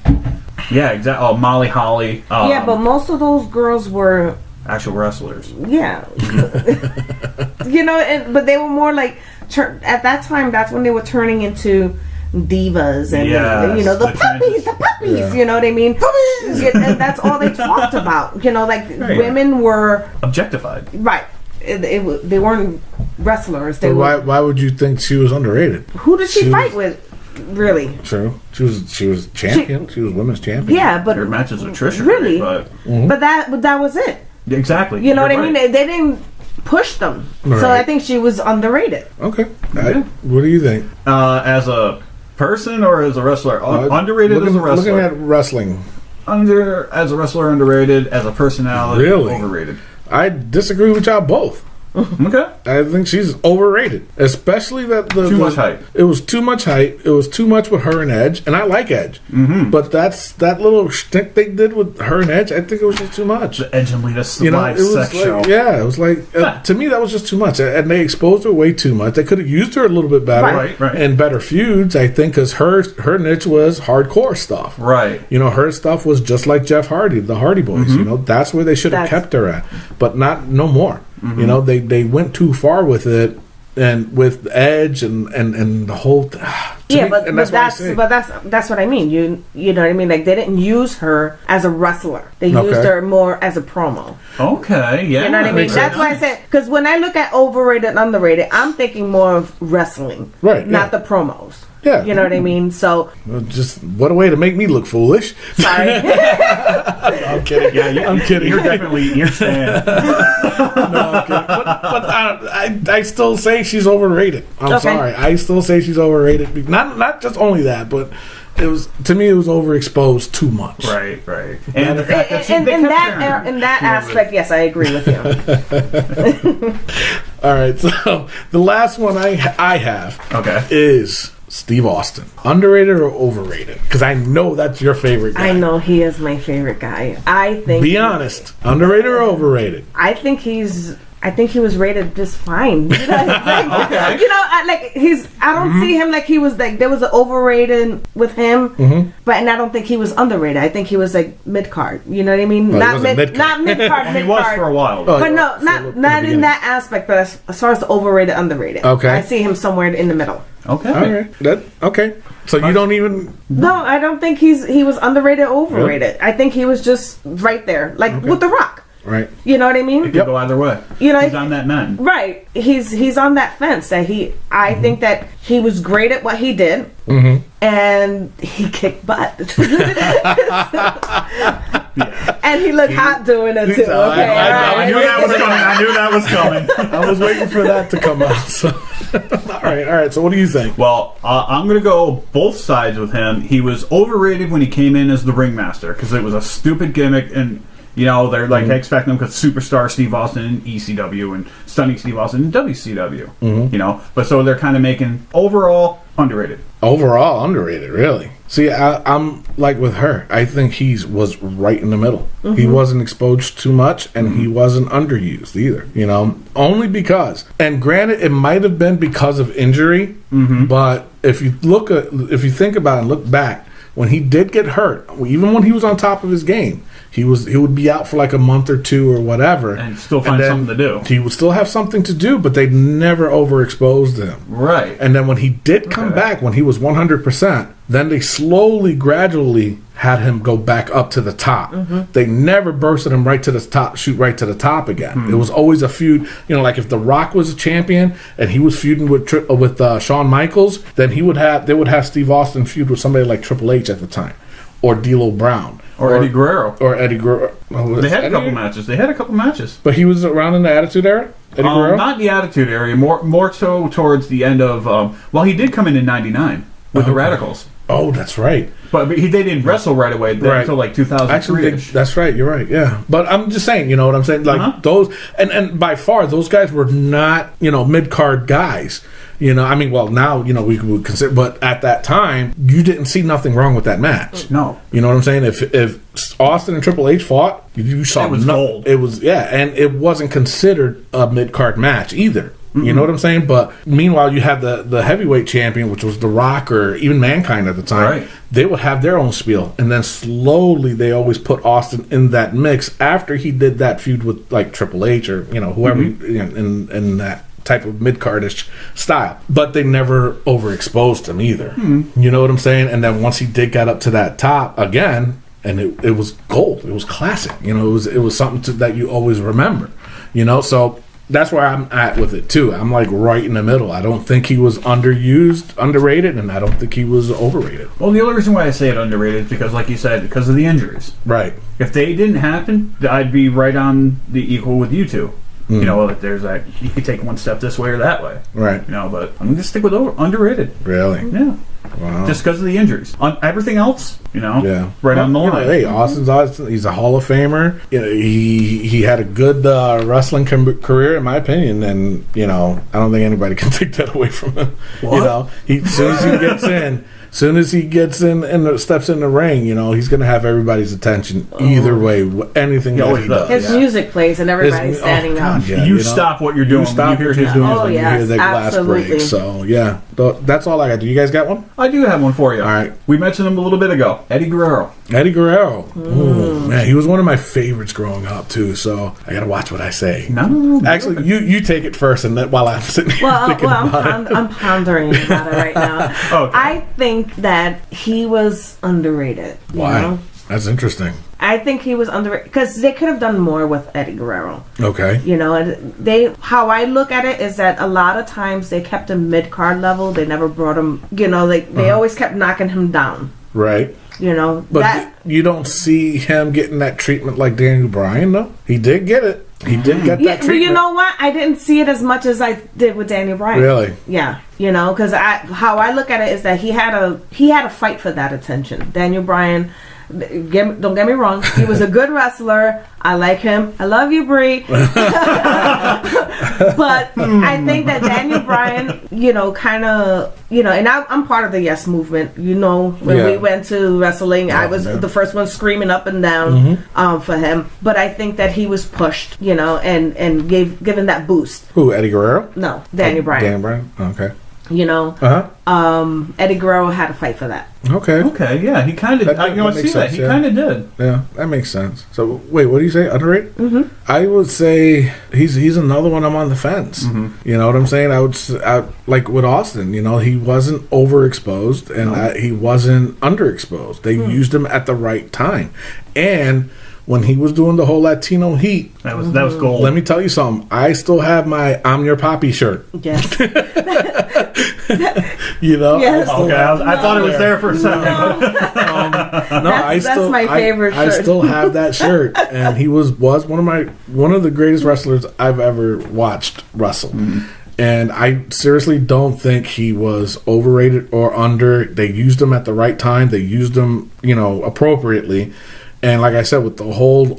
exactly. Oh, Molly Holly. but most of those girls were actual wrestlers. Yeah, but they were more like at that time. That's when they were turning into divas and the puppies, Yeah. you know what I mean? And that's all they talked about. Women were objectified. Right. They weren't wrestlers. Why would you think she was underrated? Who did she fight with? Really? True. She was champion. She was women's champion. Yeah, but her matches with Trish. Really? But that was it. Exactly. You know what I mean? They didn't push them. Right. So I think she was underrated. Okay. What do you think? As a person or as a wrestler? Underrated as a wrestler. Looking at wrestling. As a wrestler, underrated. As a personality, really? Overrated. I disagree with y'all both. Okay. I think she's overrated, especially that too much hype. It was too much hype. It was too much with her and Edge, and I like Edge, but that little shtick they did with her and Edge, I think it was just too much. The Edge and Lita live sex show. Yeah, it was like to me that was just too much, and they exposed her way too much. They could have used her a little bit better, right. and better feuds. I think because her niche was hardcore stuff, right? Her stuff was just like Jeff Hardy, the Hardy Boys. That's where they should have kept her at, but no more. They went too far with it, and with Edge and the whole. That's what I mean. You know what I mean? Like they didn't use her as a wrestler. They used her more as a promo. Okay, yeah. You know what I mean? That's why I said because when I look at overrated and underrated, I'm thinking more of wrestling, right? Not the promos. Yeah. You know what I mean? So just what a way to make me look foolish. Sorry. I'm kidding. Yeah, I'm kidding. You're definitely you're saying. No, I'm kidding. But I still say she's overrated. I'm sorry. I still say she's overrated. Not just only that, but it was to me it was overexposed too much. Right. And in that aspect, yes, I agree with you. All right, so the last one I have is Steve Austin. Underrated or overrated? Because I know that's your favorite guy. I know he is my favorite guy. I think. Be honest. Underrated or overrated? I think he was rated just fine. I don't see him like he was like there was an overrated with him, and I don't think he was underrated. I think he was like mid card. You know what I mean? Not mid card. He was for a while, but not in that aspect. But as far as the overrated, underrated, I see him somewhere in the middle. Okay. All right. Okay. So you don't even. No, I don't think he was underrated or overrated. Really? I think he was just right there, like with The Rock. Right. You know what I mean? It could go either way. He's on that man. Right. He's on that fence that I think that he was great at what he did. And he kicked butt. And he looked hot doing it too. Okay. I knew that was coming. I was waiting for that to come out. So. All right. So what do you think? Well, I'm going to go both sides with him. He was overrated when he came in as the ringmaster because it was a stupid gimmick and they're like expecting him because superstar Steve Austin in ECW and stunning Steve Austin in WCW. But so they're kind of making overall underrated. Overall underrated, really. See, I'm like with her. I think he was right in the middle. He wasn't exposed too much, and he wasn't underused either. Only because. And granted, it might have been because of injury, but if you think about it and look back, when he did get hurt, even when he was on top of his game, he would be out for like a month or two or whatever, and still find something to do. He would still have something to do, but they never overexposed him. Right. And then when he did come back, when he was 100%, then they slowly, gradually had him go back up to the top. They never bursted him right to the top, shoot right to the top again. It was always a feud. You know, like if The Rock was a champion and he was feuding with Shawn Michaels, then they would have Steve Austin feud with somebody like Triple H at the time, or D'Lo Brown. Or Eddie Guerrero. They had a couple matches. But he was around in the Attitude Era? Eddie Guerrero? Not the Attitude Era. More so towards the end of... he did come in 99 with the Radicals. Oh, that's right. But they didn't wrestle right away until like 2003. Actually, that's right. You're right. Yeah. But I'm just saying, you know what I'm saying? Like those... And by far, those guys were not, mid-card guys. You know, I mean, well, now, we would consider, but at that time, you didn't see nothing wrong with that match. No. You know what I'm saying? If Austin and Triple H fought, you saw it was gold. It was, and it wasn't considered a mid-card match either. Mm-hmm. You know what I'm saying? But meanwhile, you have the heavyweight champion, which was The Rock or even Mankind at the time. Right. They would have their own spiel. And then slowly, they always put Austin in that mix after he did that feud with, like, Triple H or, whoever in that type of mid-cardish style, but they never overexposed him either. You know what I'm saying? And then once he did get up to that top again, and it was gold. It was classic. It was something that you always remember. So that's where I'm at with it too. I'm like right in the middle. I don't think he was underrated, and I don't think he was overrated. Well, the only reason why I say it underrated is because, like you said, because of the injuries. Right. If they didn't happen, I'd be right on the equal with you two. There's that you could take one step this way or that way. Right. But I'm going to stick with underrated. Really? Yeah. Wow. Just because of the injuries. On everything else, right on the line. Hey, Austin, he's a Hall of Famer. He had a good wrestling career, in my opinion, and I don't think anybody can take that away from him. What? As soon as he gets in and steps in the ring, he's going to have everybody's attention either way. Anything that he does. His music plays and everybody's standing up. Yeah, you stop what you're doing. You stop what you're doing when you hear the glass break. So, yeah. That's all I got. Do you guys got one? I do have one for you. All right. We mentioned him a little bit ago. Eddie Guerrero. Ooh, man, he was one of my favorites growing up, too. So, I got to watch what I say. No. Actually, you take it first, and then while I'm sitting here thinking about it. I'm pondering about it right now. Okay. I think that he was underrated. Why? That's interesting. I think he was underrated because they could have done more with Eddie Guerrero. Okay. How I look at it is that a lot of times they kept him mid-card level. They never brought him, they always kept knocking him down. Right. But you don't see him getting that treatment like Daniel Bryan, though? He did get it. He did get that treatment. But you know what? I didn't see it as much as I did with Daniel Bryan. Really? Yeah. Because how I look at it is that he had a fight for that attention. Daniel Bryan, don't get me wrong, he was a good wrestler. I like him. I love you, Brie. But I think that Daniel Bryan, kind of, and I'm part of the Yes movement. When we went to wrestling, I was the first one screaming up and down for him. But I think that he was pushed, and given that boost. Who, Eddie Guerrero? No, Daniel Bryan. Daniel Bryan? Okay. Eddie Guerrero had to fight for that. Okay, yeah, he kind of. I see that. He kind of did. Yeah, that makes sense. So, wait, what do you say? Underrated? Mm-hmm. I would say he's another one I'm on the fence. Mm-hmm. You know what I'm saying? I like with Austin. He wasn't overexposed and he wasn't underexposed. They used him at the right time, and when he was doing the whole Latino heat, that was gold. Let me tell you something. I still have my "I'm Your Papi" shirt. Yes. Yes. Okay, I thought it was there for a second. That's my favorite shirt. I still have that shirt, and he was one of the greatest wrestlers I've ever watched wrestle. Mm-hmm. And I seriously don't think he was overrated or under. They used him at the right time. They used him, appropriately. And like I said, with the whole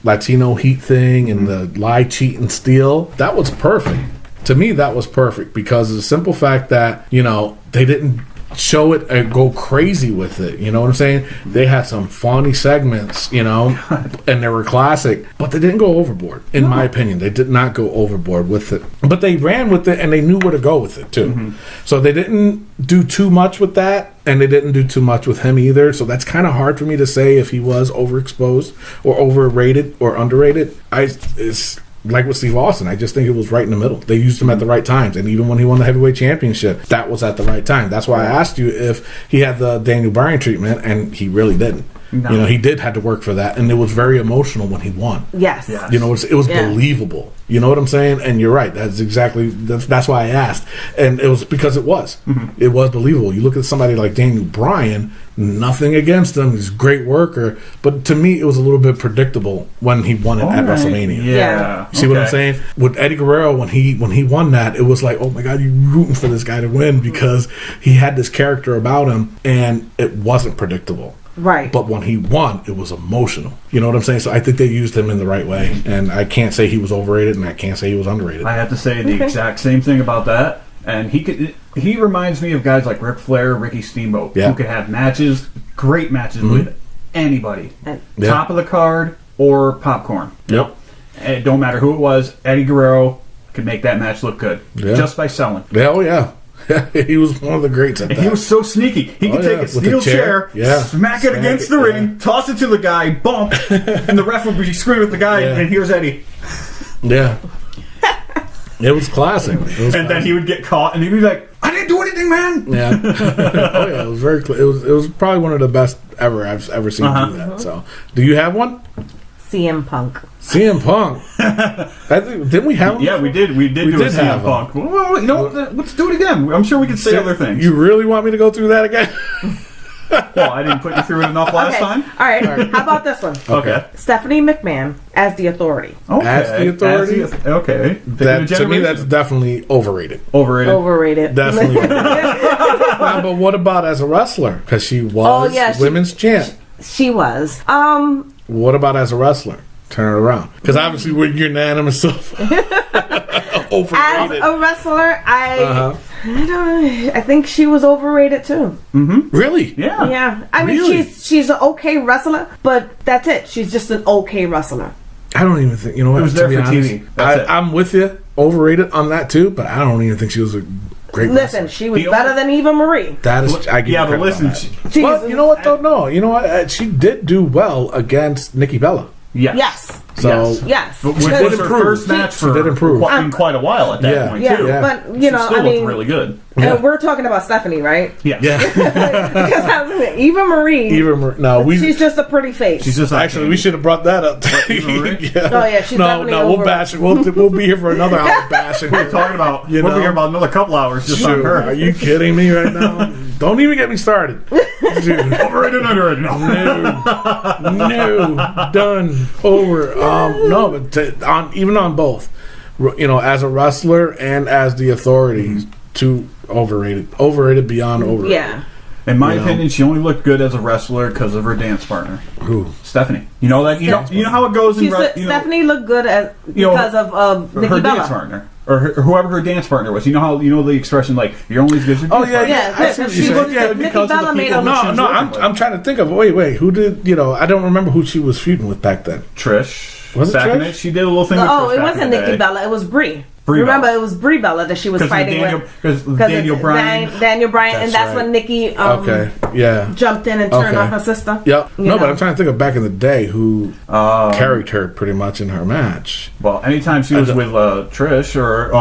Latino heat thing and the lie, cheat, and steal, that was perfect. To me, that was perfect because of the simple fact that, they didn't show it and go crazy with it. You know what I'm saying? They had some funny segments, and they were classic, but they didn't go overboard, in my opinion. They did not go overboard with it. But they ran with it, and they knew where to go with it, too. Mm-hmm. So they didn't do too much with that, and they didn't do too much with him either. So that's kind of hard for me to say if he was overexposed or overrated or underrated. like with Steve Austin, I just think it was right in the middle. They used him at the right times, and even when he won the heavyweight championship, that was at the right time. That's why I asked you if he had the Daniel Bryan treatment, and he really didn't. No. You know, he did had to work for that, and it was very emotional when he won. Yes. You know, it was believable. You know what I'm saying? And you're right. That's why I asked, and it was because it was. It was believable. You look at somebody like Daniel Bryan. Nothing against him. He's a great worker, but to me, it was a little bit predictable when he won it at WrestleMania. Yeah. See what I'm saying? With Eddie Guerrero, when he won that, it was like, oh my God, you're rooting for this guy to win because he had this character about him, and it wasn't predictable. Right. But when he won, it was emotional. You know what I'm saying? So I think they used him in the right way, and I can't say he was overrated, and I can't say he was underrated. I have to say the exact same thing about that. And he reminds me of guys like Ric Flair, Ricky Steamboat, who could have great matches with anybody. Top of the card or popcorn. Yep. And it don't matter who it was, Eddie Guerrero could make that match look good. Just by selling. Oh, yeah. He was one of the greats at that. He was so sneaky. He could take a steel chair, smack it against the ring, toss it to the guy, bump, and the ref would be screaming at the guy, and here's Eddie. Yeah. It was classic. Then he would get caught, and he'd be like, "I didn't do anything, man." Yeah. Oh yeah, it was very. It was probably one of the best ever I've ever seen do that. So, do you have one? CM Punk. CM Punk. Didn't we have one? Yeah, we did. We did do a CM Punk. Well, you know, let's do it again. I'm sure we could say other things. You really want me to go through that again? Well, I didn't put you through it enough last time. All right. How about this one? Okay. Stephanie McMahon as the Authority. Okay. As the Authority? Okay. To me, that's definitely overrated. Overrated. Definitely overrated. But what about as a wrestler? Because she was women's champ. She was. What about as a wrestler? Turn it around. Because obviously we're unanimous of overrated. As a wrestler, I think she was overrated too. Really? Yeah. Yeah. I mean, she's an okay wrestler, but that's it. She's just an okay wrestler. I don't even think, you know what? It was there for TV. I'm with you. Overrated on that too, but I don't even think she was a great wrestler. She was better than Eva Marie. That is, I give but listen. Well, you know what though? No, you know what? She did do well against Nikki Bella. Yes. So yes. But which was her first match for in quite a while at that point too. Yeah, but you know, still looked really good. And we're talking about Stephanie, right? Yeah. Because Eva Marie. She's just a pretty face. She's just actually. We should have brought that up. Eva Marie? Oh yeah, she's definitely over. We'll bash it. We'll be here for another hour bashing. We're talking about. We'll be here about another couple hours just on her. Are you kidding me right now? Don't even get me started. Overrated, underrated. No, done, over. No, but even on both, you know, as a wrestler and as the Authority, too overrated beyond overrated. Yeah. In my opinion, she only looked good as a wrestler because of her dance partner. Who? Stephanie. You know that. You know how it goes. Stephanie looked good because of Nikki her Bella. dance partner. Or whoever her dance partner was. You know how the expression like you're only as good as your dance partner. Yeah. She looked good. Nikki Bella made a I'm trying to think of. Wait. Who did? You know, I don't remember who she was feuding with back then. Trish. Was it Trish? She did a little thing. With Trish it wasn't Nikki Bella. It was Brie. Remember, it was Brie Bella that she was fighting with. Because Daniel Bryan. Daniel Bryan, and that's when Nikki jumped in and turned on her sister. Yep. But I'm trying to think of back in the day who carried her pretty much in her match. Well, anytime she was with Trish or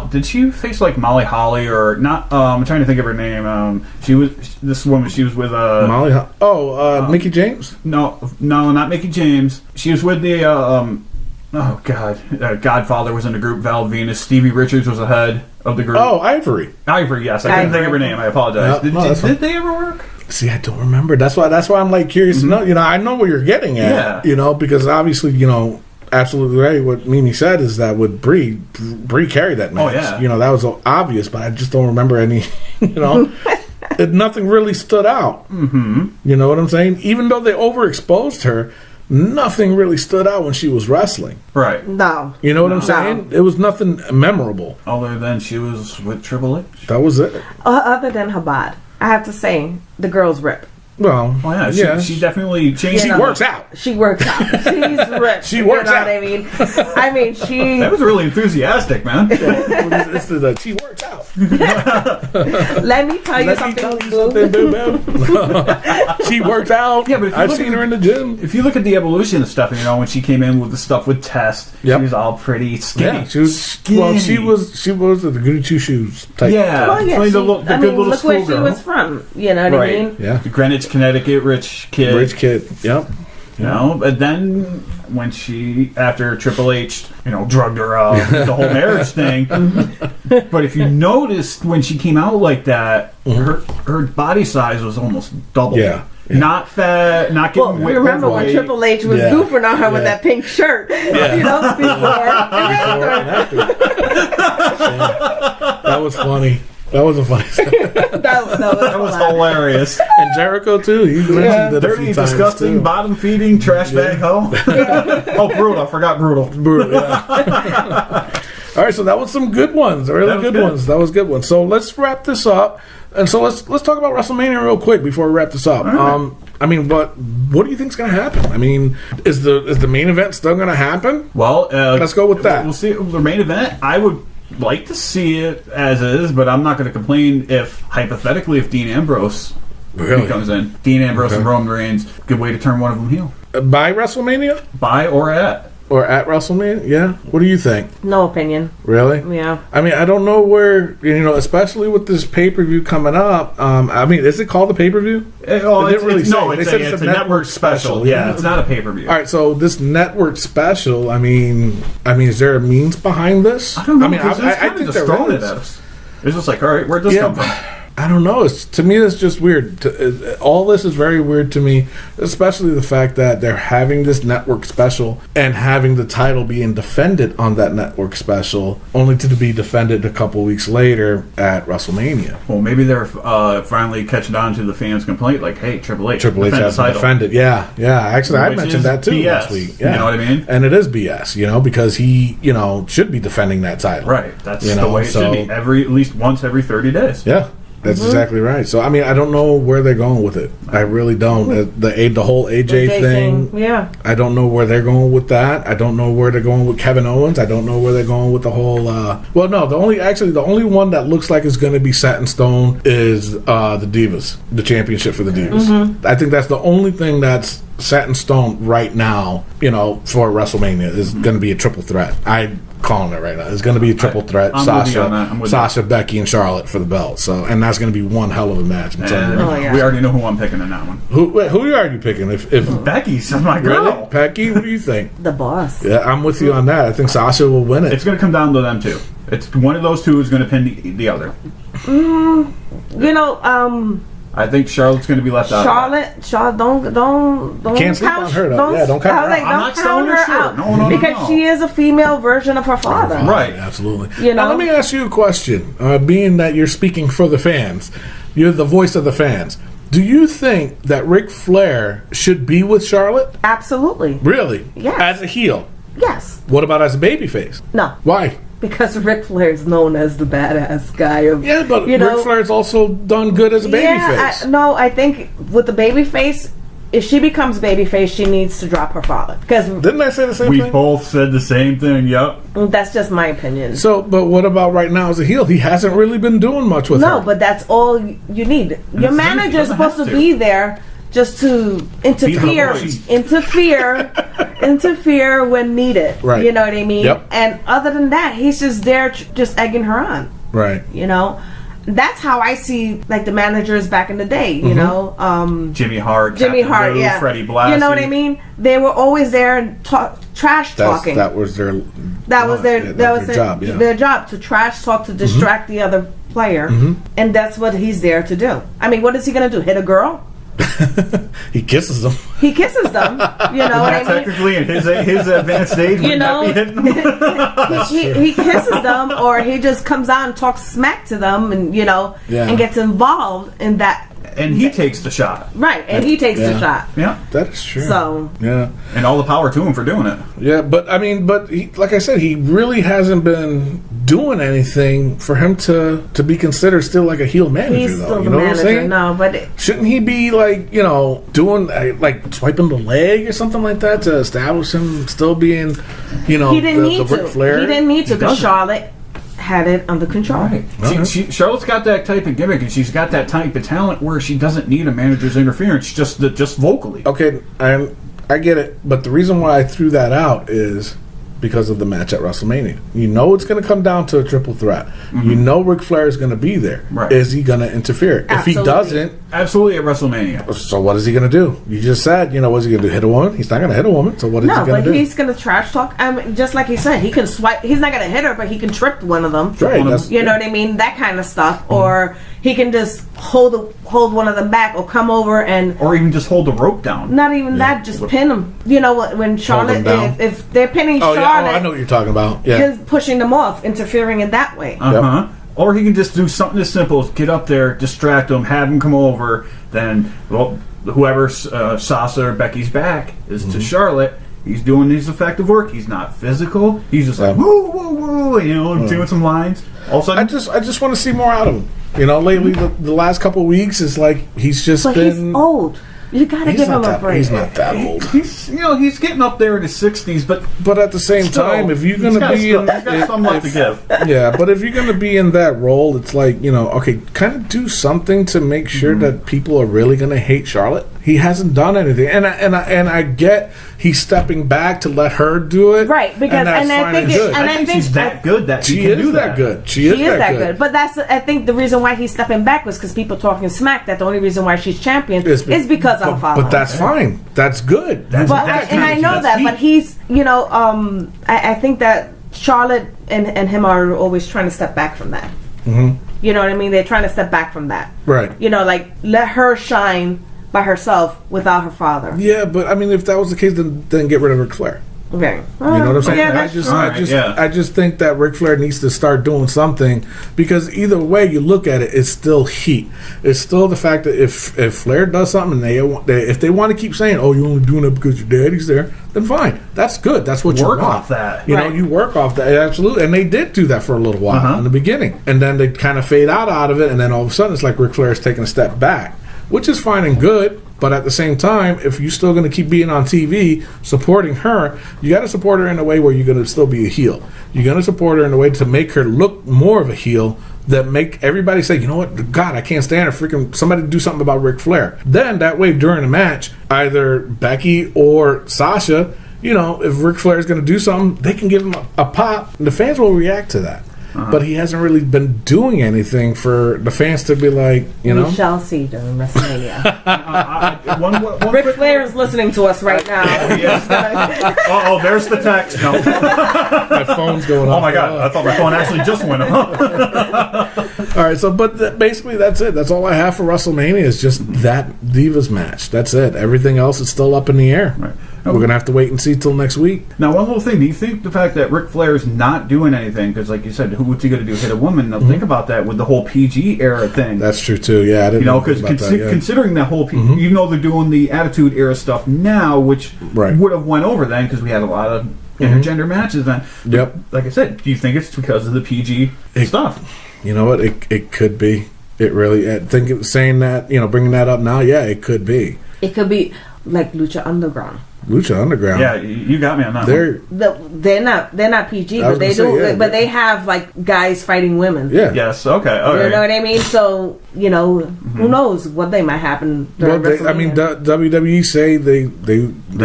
did she face like Molly Holly or not? I'm trying to think of her name. She was this woman. She was with Molly. Mickie James. No, not Mickie James. She was with the. Oh, God. Godfather was in the group. Val Venus. Stevie Richards was the head of the group. Oh, Ivory. Ivory, yes. I couldn't think of her name. I apologize. Did they ever work? See, I don't remember. That's why I'm like curious to know. You know, I know what you're getting at. Yeah. You know, because obviously, you know, absolutely right. What Mimi said is that with Brie carried that match. Oh, yeah. You know, that was obvious, but I just don't remember any, you know. Nothing really stood out. Mm-hmm. You know what I'm saying? Even though they overexposed her, nothing really stood out when she was wrestling. Right. No. You know what I'm saying? It was nothing memorable. Other than she was with Triple H. That was it. Other than her bod. I have to say, the girls rip. Well, Oh yeah, yeah. she definitely changed. She works out. She works out. She's rich. She works out. What I mean, she. That was really enthusiastic, man. This is she works out. Let me tell you Let me something. tell you something, Boo. She works out. Yeah, but if you I've look seen at her in the gym. If you look at the evolution of stuff, when she came in with the stuff with Test, Yep. she was all pretty skinny. Yeah, she was. Skinny. Well, she was the Gucci shoes type. Yeah, Well, yeah. playing the good little look where she schoolgirl. was from. You know what I Right. mean? Yeah. Greenwich, Connecticut, rich kid. Rich kid. Yep. But then when she, after Triple H, drugged her up, the whole marriage thing. But if you noticed when she came out like that, her body size was almost double. Yeah. Not fat, not getting Well, weight. remember when overweight. Triple H was Yeah. goofing on her with Yeah. that pink shirt, before and after. That was funny. That was a funny story. That was hilarious. And Jericho too. He mentioned it a Dirty, few times disgusting, too. bottom feeding, trash bag hoe. Oh, brutal! I forgot brutal. Brutal, yeah. All right, so that was some good ones, really That was good good. ones. That was good ones. So let's wrap this up, and so let's talk about WrestleMania real quick before we wrap this up. right. I mean, what do you think's going to happen? I mean, is the main event still going to happen? Well, Let's go with that. We'll see the main event. I would like to see it as is, but I'm not going to complain if hypothetically if Dean Ambrose Really? comes in. Dean Ambrose Okay. and Roman Reigns, good way to turn one of them heel. By WrestleMania By or at. or at WrestleMania? Yeah. What do you think? No opinion. Really? Yeah. I mean, I don't know where, especially with this pay-per-view coming up. I mean, is it called the pay-per-view? They didn't really say. no, They it's said a network special. Yeah, it's not a pay-per-view. All right, so this network special, I mean, is there a means behind this? I don't know. I mean, because it's I kind of think just there throwing it is. at us. It's just like, all right, where'd this come from? I don't know. To me, it's just weird. All this is very weird to me, especially the fact that they're having this network special and having the title being defended on that network special, only to be defended a couple weeks later at WrestleMania. Well, maybe they're finally catching on to the fans' complaint, like, hey, Triple H Triple H defend has the to title. defend it. Yeah. Actually, I Which mentioned is that too BS, last week. Yeah. you know what I mean? And it is BS, because he, should be defending that title. Right, that's You the know, way it so- should be. At least once every 30 days. Yeah, that's exactly right. So I mean, I don't know where they're going with it. I really don't. The whole AJ thing. Yeah. I don't know where they're going with that. I don't know where they're going with Kevin Owens. I don't know where they're going with the whole. Well, no, the only one that looks like it's going to be set in stone is the Divas, the championship for the Divas. I think that's the only thing that's set in stone right now. For WrestleMania is going to be a triple threat. I'm calling it right now. It's going to be a triple threat. I'm with you on that. I'm with Sasha, Becky, and Charlotte for the belt. So, and that's going to be one hell of a match. I'm telling you. And yeah. we already know who I'm picking in that one. Who are you picking? If Becky's my really, girl. Pecky, what do you think? The boss. Yeah, I'm with you on that. I think Sasha will win it. It's going to come down to them two. It's one of those two is going to pin the other. I think Charlotte's going to be left out. Charlotte, don't Can't sleep on her, though. Yeah, don't count her out. I'm not telling her her shit. out No, because she is a female version of her father. Right. Absolutely. Know? Now, let me ask you a question. Being that you're speaking for the fans, you're the voice of the fans. Do you think that Ric Flair should be with Charlotte? Absolutely. Really? Yes. As a heel? Yes. What about as a babyface? No. Why? Because Ric Flair is known as the badass guy of Yeah, but Ric Flair's also done good as a babyface. I think with the babyface, if she becomes babyface, she needs to drop her father. Because Didn't I say the same We thing? both said the same thing. Yep. that's just my opinion. So, but what about right now as a heel? He hasn't really been doing much with her. No, but that's all you need. Your manager is doesn't supposed have to to. be there just to voice. interfere when needed. Right. You know what I mean? Yep. And other than that, he's just there, just egging her on. Right. That's how I see like the managers back in the day. You know, Jimmy Hart, Jimmy Captain Hart, Lou, yeah. Freddie Blassie. You know what I mean? They were always there and trash talking. That was their. That was their job. Yeah. their job to trash talk, to distract the other player, and that's what he's there to do. I mean, what is he going to do? Hit a girl? He kisses them. He kisses them. You know what I mean? Technically, in his advanced age, You wouldn't know, that be hitting him? he kisses them, or he just comes out and talks smack to them, and and gets involved in that. And he takes the shot. Right, and he takes the shot. Yeah. That is true. So Yeah. And all the power to him for doing it. Yeah, but I mean, he, like I said, he really hasn't been doing anything for him to be considered still like a heel manager. He's though. still You the know what I'm manager. saying? No, but Shouldn't he be like doing like swiping the leg or something like that to establish him still being he didn't the need Ric to. Flair? He didn't need to because doesn't. Charlotte had it under control. Right. Charlotte's got that type of gimmick, and she's got that type of talent where she doesn't need a manager's interference, just vocally. Okay, I get it, but the reason why I threw that out is because of the match at WrestleMania. You know it's going to come down to a triple threat. Mm-hmm. You know Ric Flair is going to be there. Right. Is he going to interfere? Absolutely. If he doesn't, Absolutely at WrestleMania. so what is he going to do? You just said, what's he going to do? Hit a woman? He's not going to hit a woman. So what is he No, going but to do? he's going to trash talk. Just like he said, he can swipe. He's not going to hit her, but he can trip one of them. Right, that's- You know what I mean? That kind of stuff. Or he can just hold one of them back, or come over and Or even just hold the rope down. not even that, just pin them. You know what? When Charlotte, down. if they're pinning Oh, yeah. Charlotte, I know what you're talking about. Yeah. he's pushing them off, interfering in that way. Uh-huh. Or he can just do something as simple as get up there, distract them, have them come over. Then, whoever Sasha or Becky's back is to Charlotte. He's doing his effective work. He's not physical. He's just like woo woo woo, doing some lines. All of a I sudden, just want to see more out of him. Lately the last couple of weeks is like he's just But been. he's old. You got to He's give not him a that- break. He's not that old. he's getting up there in his 60s, but But at the same time, if you're going to be in, he's got some left to give. yeah, but if you're going to be in that role, it's like okay, kind of do something to make sure that people are really going to hate Charlotte. He hasn't done anything, and I get he's stepping back to let her do it, Right, because- that's and I fine think and it- good. and I think she's that good that she she can is do that good. She is that that good. But that's, I think, the reason why he's stepping back was because people talking smack. That the only reason why she's champion is because of her father. But that's fine. That's good. But I know that. But he's, I think that Charlotte and him are always trying to step back from that. Mm-hmm. You know what I mean? They're trying to step back from that. Right. Like let her shine by herself without her father. Yeah, but I mean, if that was the case, then get rid of Ric Flair. Okay. You know what I'm saying? Yeah, I that's just true. I just think that Ric Flair needs to start doing something, because either way you look at it, it's still heat. It's still the fact that if Flair does something and if they want to keep saying, "Oh, you're only doing it because your daddy's there," then fine. That's good. That's what you Work want. off that. You know, Right. you work off that, absolutely. And they did do that for a little while in the beginning, and then they kind of fade out of it, and then all of a sudden it's like Ric Flair is taking a step back, which is fine and good. But at the same time, if you're still going to keep being on TV supporting her, you got to support her in a way where you're going to still be a heel. You're going to support her in a way to make her look more of a heel, that make everybody say, you know what, God, I can't stand her. Freaking somebody do something about Ric Flair. Then that way during the match, either Becky or Sasha, if Ric Flair is going to do something, they can give him a pop, and the fans will react to that. But he hasn't really been doing anything for the fans to be like, We shall see during WrestleMania. One Ric quick- Flair is listening to us right now. Oh, there's the text. No. My phone's going off. Oh my God! I thought my phone actually just went off. All right, so basically that's it. That's all I have for WrestleMania is just that Divas match. That's it. Everything else is still up in the air. Right. We're gonna have to wait and see till next week. Now, one little thing. Do you think the fact that Ric Flair is not doing anything, because like you said, what's he going to do? Hit a woman? Now, think about that with the whole PG era thing. That's true too. Yeah, I didn't because think about that, yeah. considering that whole, even though they're doing the Attitude Era stuff now, which Right. would have went over then because we had a lot of intergender matches then. Yep. Like I said, do you think it's because of the PG stuff? You know what? It could be. It really. I think saying that, bringing that up now, yeah, it could be. It could be like Lucha Underground. Lucha Underground. Yeah, you got me on that. They're They're not PG, I was but they gonna do. say, yeah, but they have like guys fighting women. yeah. Yes. Okay. All You right. know what I mean? So who knows what they might happen Well, during WrestleMania. WWE say they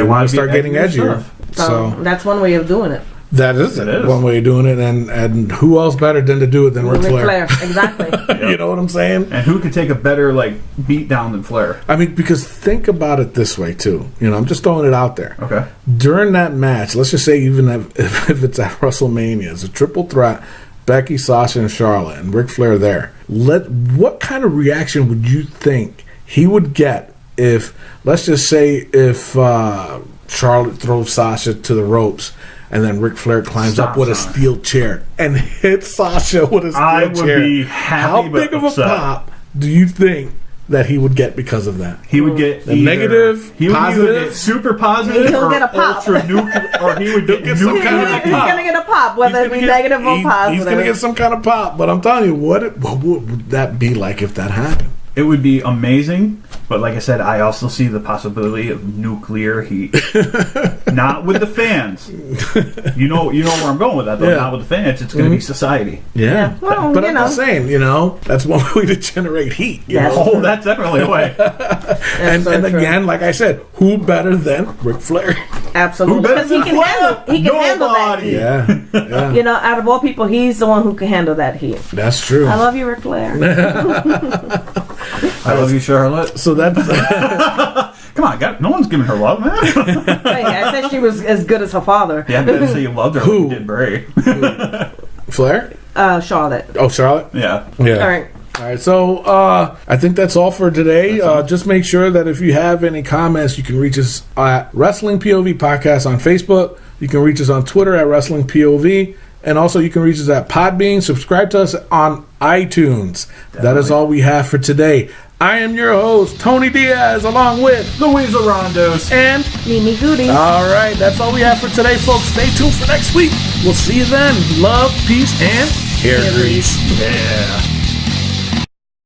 want to start getting edgier. So that's one way of doing it. That is It is. one way of doing it, and who else better than to do it than Ric Flair? Exactly. You know what I'm saying? And who could take a better beat down than Flair? I mean, because think about it this way too. I'm just throwing it out there. Okay. During that match, let's just say even if it's at WrestleMania, it's a triple threat: Becky, Sasha, and Charlotte, and Ric Flair there. What kind of reaction would you think he would get if, let's just say, if Charlotte throws Sasha to the ropes, and then Ric Flair climbs up with a steel chair and hits Sasha with a steel chair? I would be happy How but big of a upset. pop do you think that he would get because of that. He would get The negative, he would either positive. get super positive, He'll or get a pop. ultra nuclear, or he would get some nuclear. kind of He's gonna get a pop, whether it be negative or positive. He's gonna get some kind of pop. But I'm telling you, what would that be like if that happened? It would be amazing, but like I said, I also see the possibility of nuclear heat. Not with the fans. You know where I'm going with that, though. Yeah. Not with the fans. It's going to be society. Yeah, Well, but you I'm know. just saying, that's one way to generate heat. That's Oh, that's definitely a way. And so true. again, like I said, who better than Ric Flair? Absolutely, Who better because he than can Flair? handle that Nobody. heat. Yeah, You know, out of all people, he's the one who can handle that heat. that's true. I love you, Ric Flair. I love you, Charlotte. So that's Come on, God, no one's giving her love, man. Hey, I said she was as good as her father. Yeah, I didn't say you loved her Who? like you did Bray. Flair. Charlotte. Oh, Charlotte. Yeah. Yeah. All right. All right, so I think that's all for today. Just make sure that if you have any comments, you can reach us at Wrestling POV Podcast on Facebook. You can reach us on Twitter at Wrestling POV. And also you can reach us at Podbean. Subscribe to us on iTunes. That is all we have for today. I am your host, Tony Diaz, along with Louisa Rondos. and Mimi Goody. all right, that's all we have for today, folks. Stay tuned for next week. We'll see you then. Love, peace, and hair grease. Yeah.